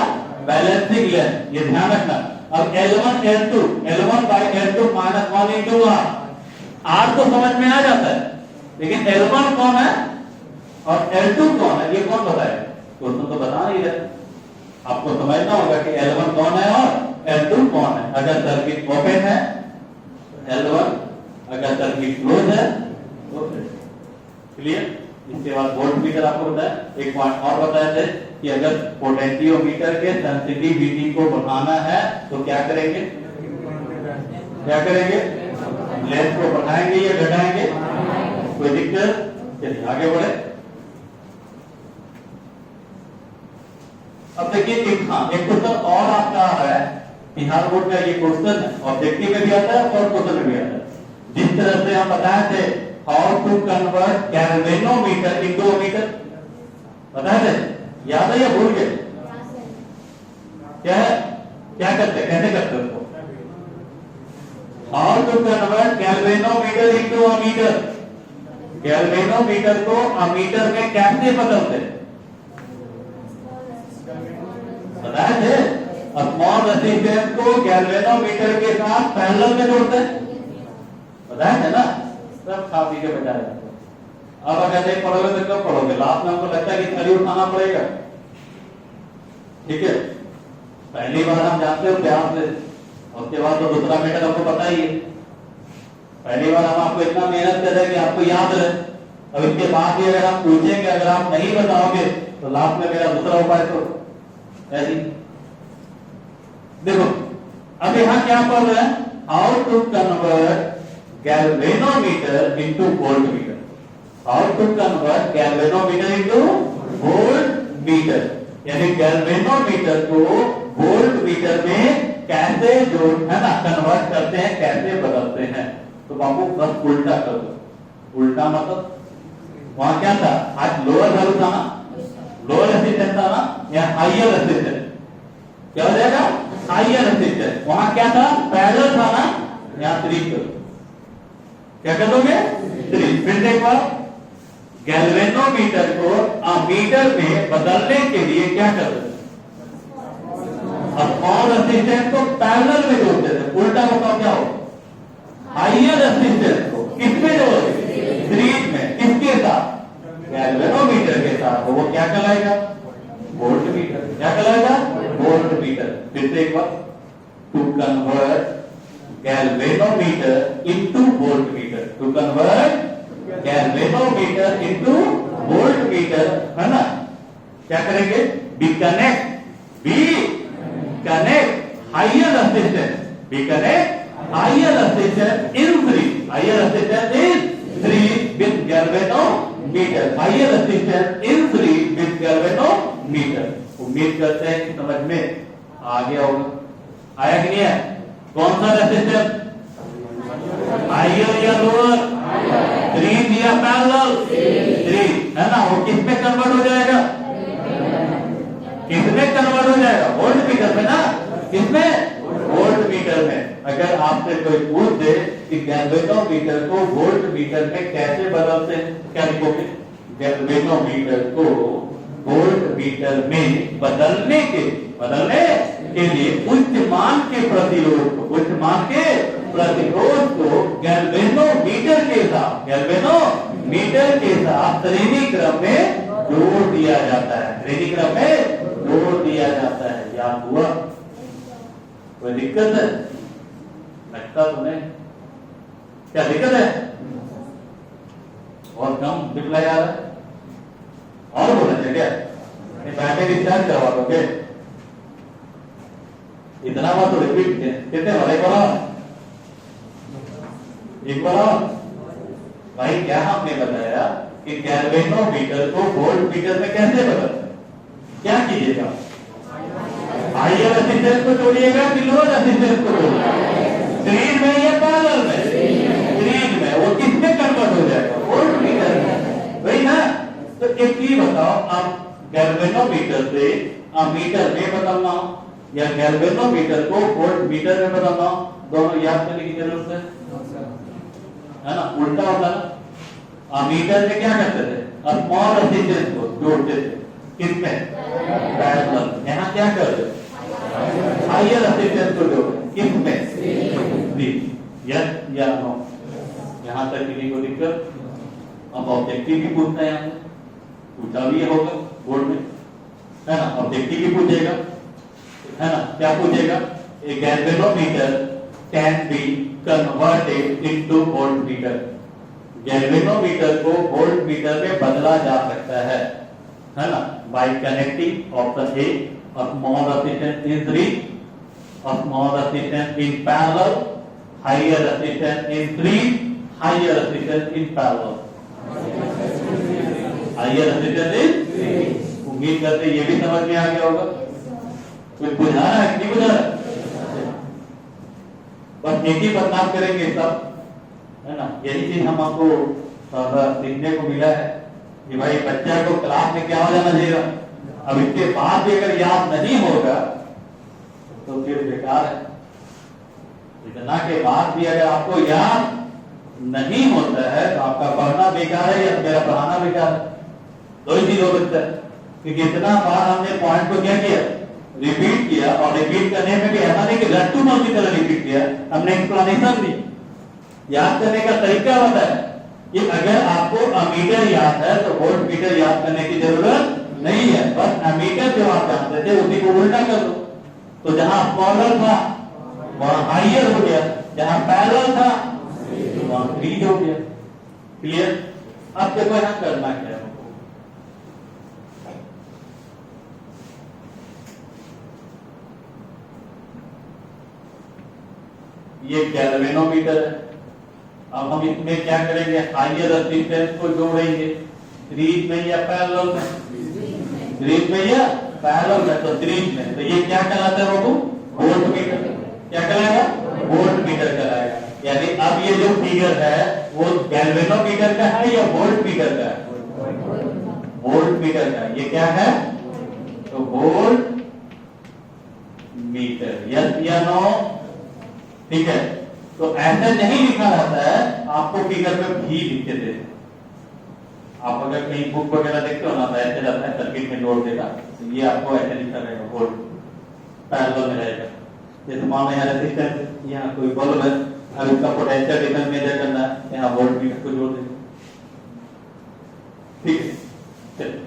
बैलेंसिंग लें, ये ध्यान रखना। अब L1 L1 by L2 minus 1 into R तो समझ में आ जाता है, लेकिन L1 कौन है और L2 कौन है ये कौन बताए? क्वेश्चन तो बता नहीं रहे। आपको समझना होगा कि L1 कौन है और L2 कौन है। अगर सर्किट ओपन है L1, अगर सर्किट क्लोज है तो क्लियर। इसके बाद वोल्ट मीटर आपको बताया। एक पॉइंट और बताए थे कि अगर पोटेंशियोमीटर के सेंसिटिविटी को बढ़ाना है तो क्या करेंगे, लेंथ को बढ़ाएंगे या घटाएंगे? कोई दिक्कत? चलिए आगे बढ़े। अब देखिए एक क्वेश्चन और आपका आ रहा है बिहार बोर्ड का। ये क्वेश्चन ऑब्जेक्टिव में भी आता है और क्वेश्चन में भी आता है। जिस तरह से हम बताए थे how to convert galvanometer into meter, बताए थे, याद है या भूल गए? क्या है, क्या करते, कैसे करते उसको? How to convert galvanometer into meter. Galvanometer को अमीटर में कैसे बदलते? बताए थे स्मॉल रेजिस्टेंस को गैल्वेनोमीटर के साथ पैरेलल में जोड़ते हैं, बताया थे ना। सब खा पी के बचा रहे। अब अगर नहीं पढ़ोगे तो कब पढ़ोगे? लास्ट में हमको लगता है कि खड़ी उठाना पड़ेगा। ठीक है, पहली बार हम जानते हो ध्यान से, उसके बाद तो दूसरा मीटर हमको पता ही है। पहली बार हम आपको इतना मेहनत कर रहे हैं कि आपको याद रहे। अब इसके बाद भी अगर हम पूछेंगे, अगर आप नहीं बताओगे तो लास्ट में मेरा दूसरा उपाय तो ऐसी। देखो अब यहाँ क्या पढ़ रहे हैं, how to convert galvanometer into voltmeter. How to convert galvanometer into voltmeter, यानी गैल्वेनोमीटर को वोल्टमीटर में कैसे जो है ना कन्वर्ट करते हैं, कैसे बदलते हैं। तो बाबू बस उल्टा कर दो। उल्टा मतलब वहां क्या था, आज लोअर वैल्यू था ना, लोअर रेजिस्टेंस था ना, या हाइयर रेजिस्टेंस, क्या हो जाएगा हाइयर रेजिस्टेंस। वहां क्या था, पैरेलल था ना, यहाँ 3 कर, क्या कर दोगे 3। फिर देखो गैल्वेनोमीटर को अमीटर में बदलने के लिए क्या कर दो, अब और रेजिस्टेंस को पैरेलल में जोड़ते थे। उल्टा बताओ क्या हो, हाइयर रेजिस्टेंस को किसमें जोड़ोगे, सीरीज में, किसके साथ, गैल्वेनोमीटर के साथ। तो वो क्या कहलाएगा, वोल्ट मीटर। क्या कहलाएगा, वोल्ट मीटर। फिर से एक बार, to convert galvanometer into volt meter, to convert galvanometer into volt meter, है ना। क्या करेंगे, be connect higher resistance, be connect higher resistance in series, higher resistance in series with galvanometer, higher resistance in series with galvanometer. उम्मीद करते हैं कि समझ में आ गया होगा। आया कि नहीं है, कौन सा रेजिस्टेंस, हाइयर या लोअर, सीरीज या पैरेलल, सीरीज, है ना। वो किस में कन्वर्ट हो जाएगा, किसमें कन्वर्ट हो जाएगा, वोल्ट मीटर में ना, किसमें, वोल्ट मीटर में। अगर आपसे कोई पूछ दे कि गैल्वेनोमीटर को वोल्ट मीटर में कैसे बदलते हैं, क्या लिखोगे, गैल्वेनोमीटर को वोल्ट मीटर में बदलने के लिए उच्च मान के प्रतिरोध को, उच्च मान के प्रतिरोध को गैल्वेनोमीटर के साथ, गैल्वेनोमीटर के साथ श्रेणी क्रम में जोड़ दिया जाता है, श्रेणी क्रम में जोड़ दिया जाता है। याद हुआ, कोई दिक्कत है, लगता तो नहीं, क्या दिक्कत है, और कम रिप्लाई आ रहा है, और बोलना चाहिए क्या, बैटरी डिस्चार्ज करवा दोगे, इतना बार तो रिपीट कितने बार, एक बार भाई। क्या हमने बताया कि गैल्वेनोमीटर को वोल्ट मीटर में कैसे बदलते हैं, क्या कीजिएगा, हाइयर रेजिस्टेंस को जोड़िएगा कि लोअर रेजिस्टेंस को जोड़िएगा, सीरीज में या पैरेलल में, सीरीज में। वो किसमें कन्वर्ट हो जाएगा, वोल्ट मीटर में, वही ना। तो एक चीज बताओ, आप गैल्वेनोमीटर से मीटर में बदलना हो या गैल्वेनोमीटर को वोल्ट मीटर में बदलना हो, दोनों याद करने की जरूरत है ना। उल्टा होता ना, मीटर में क्या करते थे, स्मॉल रेजिस्टेंस को जोड़ते थे, किसमें, पैरेलल। यहाँ क्या कर रहे, हाइयर रेजिस्टेंस को जोड़ते, किसमें, यस या नो। यहाँ तक किसी को दिक्कत, अब ऑब्जेक्टिव भी पूछता है, यहाँ से पूछा भी होगा बोर्ड में, है ना। ऑब्जेक्टिव भी पूछेगा, है ना। क्या पूछेगा, a galvanometer can be converted into volt meter, galvanometer को वोल्ट मीटर में बदला जा सकता है ना, by connecting option a small resistance in series, small resistance in parallel, higher resistance in series, higher resistance in parallel, higher resistance in. उम्मीद करते ये भी समझ में आ गया होगा। कुछ बुझा रहा है कि नहीं बुझा रहा, बस एक ही बदनाम करेंगे सब, है ना। यही चीज हम आपको सीखने को मिला है कि भाई बच्चा को क्लास में क्या हो जाना चाहिए, अब इसके बाद भी अगर याद नहीं होगा तो फिर बेकार है। इतना के बाद भी अगर आपको याद नहीं होता है तो आपका पढ़ना बेकार है या मेरा पढ़ाना बेकार है, दो ही चीज हो सकता है। क्योंकि इतना बार हमने पॉइंट को क्या किया, रिपीट किया, और रिपीट करने में भी ऐसा नहीं कि रट्टू मार की तरह रिपीट किया, हमने एक्सप्लेनेशन दी, याद करने का तरीका बताया कि अगर आपको अमीटर याद है तो वोल्ट मीटर याद करने की जरूरत नहीं है, बस अमीटर जो आप जानते थे उसी को उल्टा कर दो। तो जहां स्मॉलर था वहां हाइयर हो गया, जहां पैरेलल था वहां सीरीज हो गया। क्लियर। अब देखो यहां करना क्या है, ये गैल्वेनोमीटर है। अब हम इसमें क्या करेंगे, हाइयर रेजिस्टेंस को जोड़ेंगे, सीरीज में या पैरेलल में, सीरीज में या पैरेलल में, तो सीरीज में। तो ये क्या कहलाता है बाबू, वोल्ट मीटर। ये जो फिगर है वो गैल्वेनोमीटर का है या वोल्ट मीटर का है? वोल्ट मीटर का। ये क्या है? तो वोल्ट मीटर। यस या नो? ठीक है। तो ऐसे नहीं लिखा रहता है, आपको फिगर पे भी लिख के देते। आप अगर कहीं बुक वगैरह देखते हो ना तो ऐसे रहता है, सर्किट में जोड़ देगा, तो ये आपको ऐसे लिखा रहेगा, वोल्ट पैरेलल में रहेगा। जैसे मान लो यहाँ रेजिस्टेंस, यहाँ कोई बल्ब है, अब इसका पोटेंशियल डिफरेंस मेजर करना है, यहाँ वोल्ट मीटर को जोड़ देंगे। ठीक है, चलिए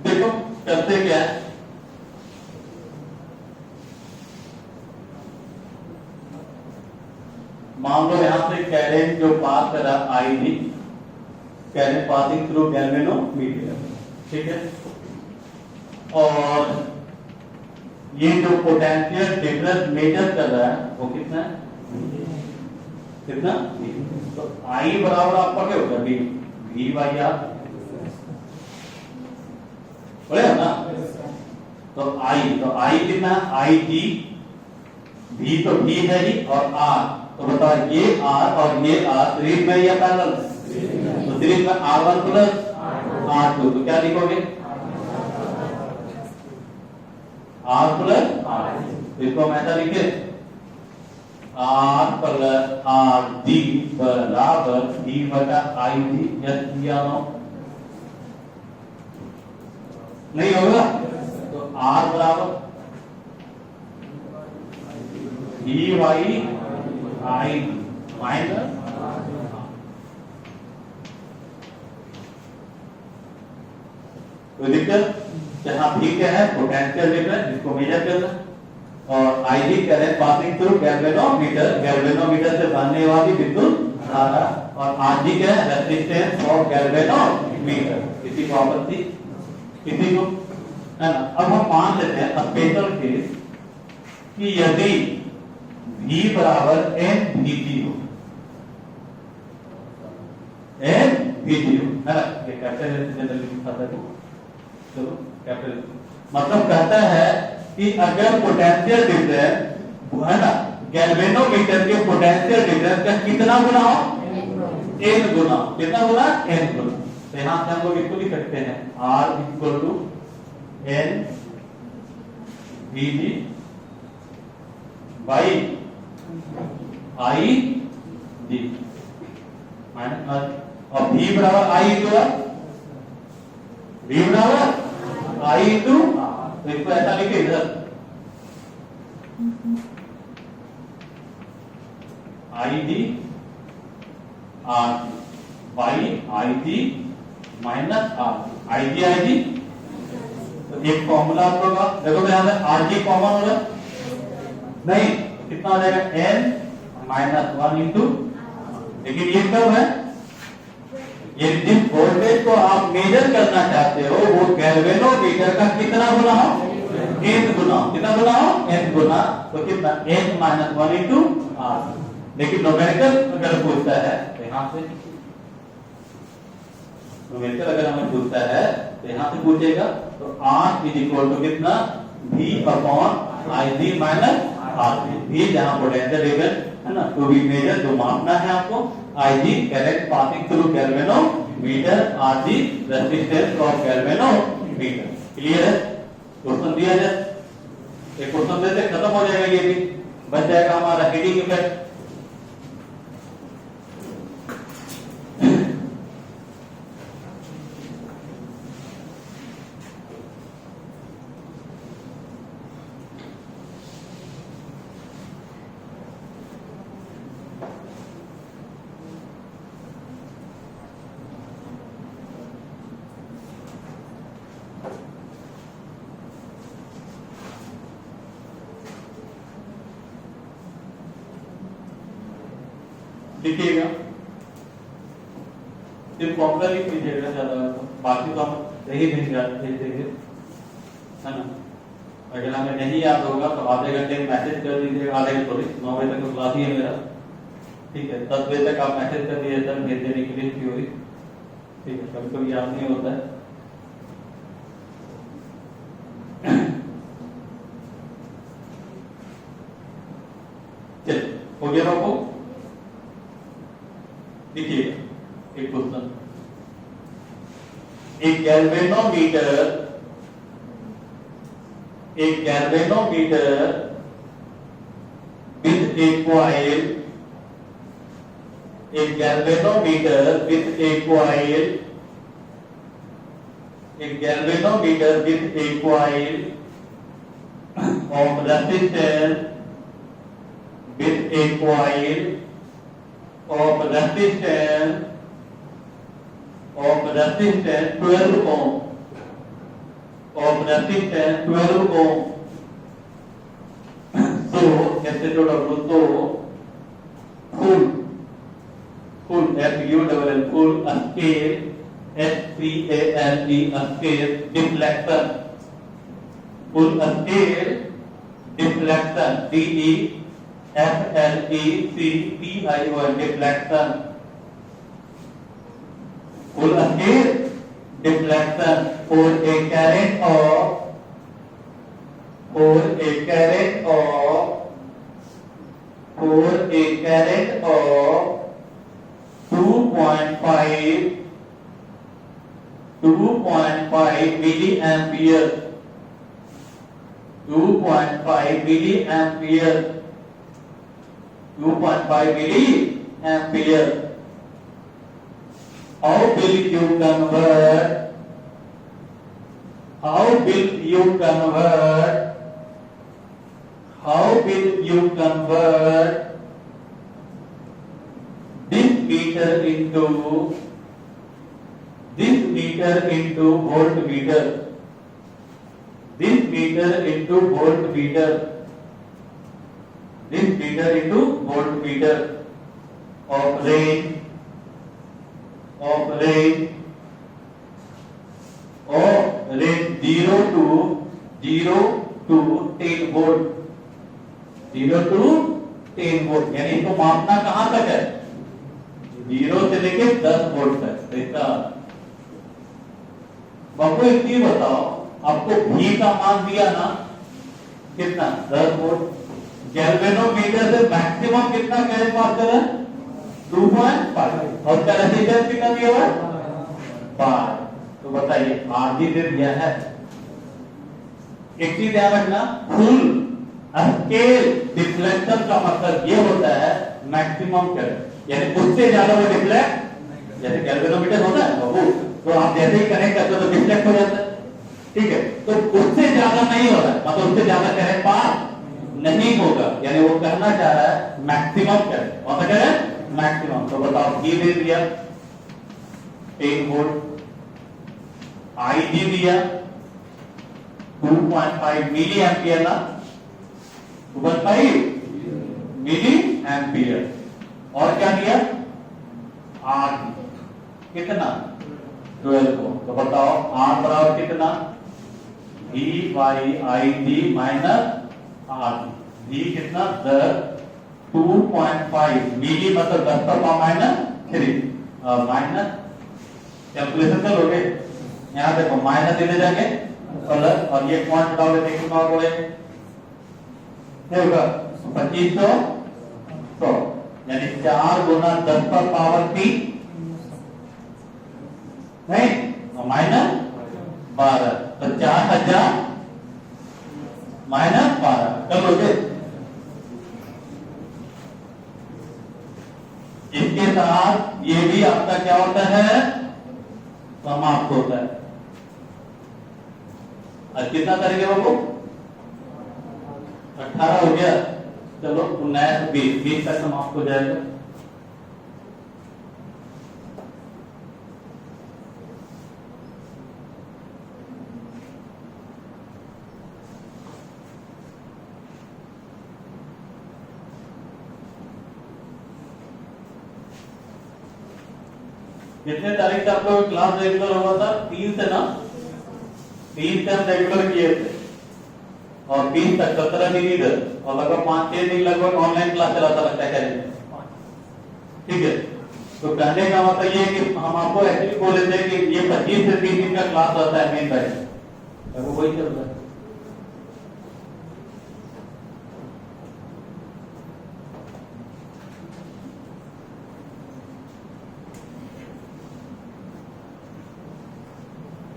देखो करते क्या है। मान लो यहां से करंट जो पास कर रहा आई थी, करंट पासिंग थ्रू गैल्वेनोमीटर, ठीक है। और ये जो पोटेंशियल डिफरेंस मेजर कर रहा है वो कितना है? कितना? तो आई बराबर आपका क्या होगा? वी, वी बाई आर, बोले ना। तो आई कितना? आई टी, भी तो भी है ही, और आर, तो बताओ ये आर और ये आर सीरीज में या पैरेलल? तो सीरीज में R1 प्लस R2, तो क्या लिखोगे? R प्लस R, इसको हम ऐसा लिखे R प्लस R डी बराबर D बटा आई डी। यस या नो? नहीं होगा। तो R बराबर E बाई आई माइनस, कोई दिक्कत? जहां भी क्या है? पोटेंशियल डिफरेंस, जिसको मेजर करना, और I D current passing through galvanometer, galvanometer से बहने वाली विद्युत धारा, और आर डी क्या है? Resistance of galvanometer. किसी को आपत्ति? किसी को? है ना। अब हम मान लेते हैं स्पेशल केस कि यदि V बराबर एन वीटी हो, एन वीटी हो, है ना। ये कैपिटल जनरली लिखा है, चलो कैपिटल मतलब कहता है कि अगर पोटेंशियल डिफरेंस है ना, गैल्वेनोमीटर के पोटेंशियल डिफरेंस का कितना गुना हो? n गुना। कितना गुना? n गुना। तो यहां से हम लोग इसको लिख सकते हैं R equal to n VT by I D minus, और V बराबर आई इंटू आर, V बराबर आई इंटू, तो इसको ऐसा लिखे इधर I D R by I D minus R, I D. तो एक फॉर्मूला आप लोग देखो, तो यहां से आर डी कॉमन हो रहा नहीं, कितना हो जाएगा? n माइनस 1 इंटू, लेकिन ये कब है? ये जिस वोल्टेज को आप मेजर करना चाहते हो वो गैल्वेनोमीटर का कितना गुना हो? n गुना। कितना गुना हो? n गुना। तो कितना? n minus 1 into R. लेकिन न्यूमेरिकल अगर पूछता है तो यहां से, न्यूमेरिकल अगर हमें पूछता है तो यहां से पूछेगा, तो R इज इक्वल टू कितना? V upon I D minus R D. जहां पोटेंशियल डिफरेंस है ना, टू बी मेजर, जो मापना है आपको, I D current passing through galvanometer, R D resistance of galvanometer. Clear है? क्वेश्चन दिया जाए, एक क्वेश्चन देते खत्म हो जाएगा, ये भी बच जाएगा हमारा हीटिंग इफेक्ट। लिखिएगा, सिर्फ फॉर्मूला लिख लीजिएगा, ज्यादा बाकी तो हम सही भेज देंगे, है ना। अगर हमें नहीं याद होगा तो आधे घंटे में मैसेज कर दीजिएगा, आधे घंटे थोड़ी, 9 बजे तक तो क्लास ही है मेरा, ठीक है। 10 बजे तक आप मैसेज कर दीजिए सर भेज देने के लिए थ्योरी, ठीक है, कभी कभी याद नहीं होता है। चलिए हो गया बाबू। देखिए एक क्वेश्चन, एक galvanometer with a coil, a galvanometer with a coil of resistance, with a coil of resistance 12 ohm, so SW, so full FULL, full scale, SCALE, scale deflection, full scale deflection, DEFLECTION, deflection, full scale deflection for a current of 2.5 milliampere, 2.5 milliampere. How will you convert this meter into voltmeter? This meter into voltmeter of range 0 to 10 volt, 0 to 10 volt, यानी इसको मापना कहां तक है? 0 से लेके 10 वोल्ट तक। ऐसा बाबू एक चीज बताओ, आपको भी का मान दिया ना कितना? 10 वोल्ट। गैल्वेनोमीटर से मैक्सिमम कितना करंट पास कर रहा है? 2.5, और उसका रेजिस्टेंस कितना दिया हुआ है? 5। तो बताइए आरजी दे दिया है। एक चीज ध्यान रखना, फुल स्केल डिफ्लेक्शन का मतलब ये होता है मैक्सिमम करंट, यानी उससे ज्यादा वो डिफ्लेक्ट, जैसे गैल्वेनोमीटर होता है बाबू, तो आप जैसे ही कनेक्ट करते हो तो डिफ्लेक्ट हो जाता है, ठीक है? तो उससे ज्यादा नहीं हो रहा है, मतलब उससे ज्यादा करंट पास नहीं होगा, यानी वो कहना चाह रहा है मैक्सिमम करंट। कौन सा करंट? मैक्सिमम। तो बताओ ये दे दिया 10 वोल्ट, आईजी दिया 2.5 मिली एम्पियर ना, 2.5 मिली एम्पियर, और क्या दिया? आर कितना? 12 को। तो बताओ आर बराबर कितना? V by I D minus R. V कितना? 2.5 मिली, मतलब 10 का पावर -3, माइनस कैलकुलेशन करोगे, यहाँ देखो माइनस देने जाके प्लस, और ये पॉइंट डालोगे तो कितना होगा? क्या होगा? 2500, यानी 4 गुना 10 का पावर 3 नहीं, माइनस 12, तो 4000 माइनस 12 कर लोगे। इसके साथ ये भी आपका क्या होता है? समाप्त होता है। आज कितना करेंगे बाबू? 18 हो गया, चलो 19 20 तक समाप्त हो जाएगा। कितने तारीख से आपको क्लास रेगुलर हुआ था? 3 से ना, 3 से हम रेगुलर किए थे, और 20 तक 17 दिन इधर, और लगभग 5-6 दिन लगभग ऑनलाइन क्लास चला था, लगता है, ठीक है? तो कहने का मतलब ये है कि हम आपको एक्चुअली बोल रहे थे कि ये 25 से 30 दिन का क्लास होता है मेन बैच, वो वही चल रहा है।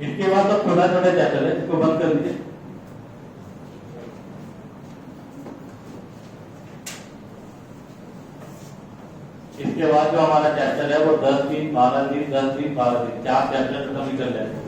इसके बाद तो छोटा छोटा चैप्टर है, इसको बंद कर दीजिए। इसके बाद जो हमारा चैप्टर है वो 10 दिन 12 दिन 10 दिन 12 दिन 4 चैप्टर खत्म कर जाएगा।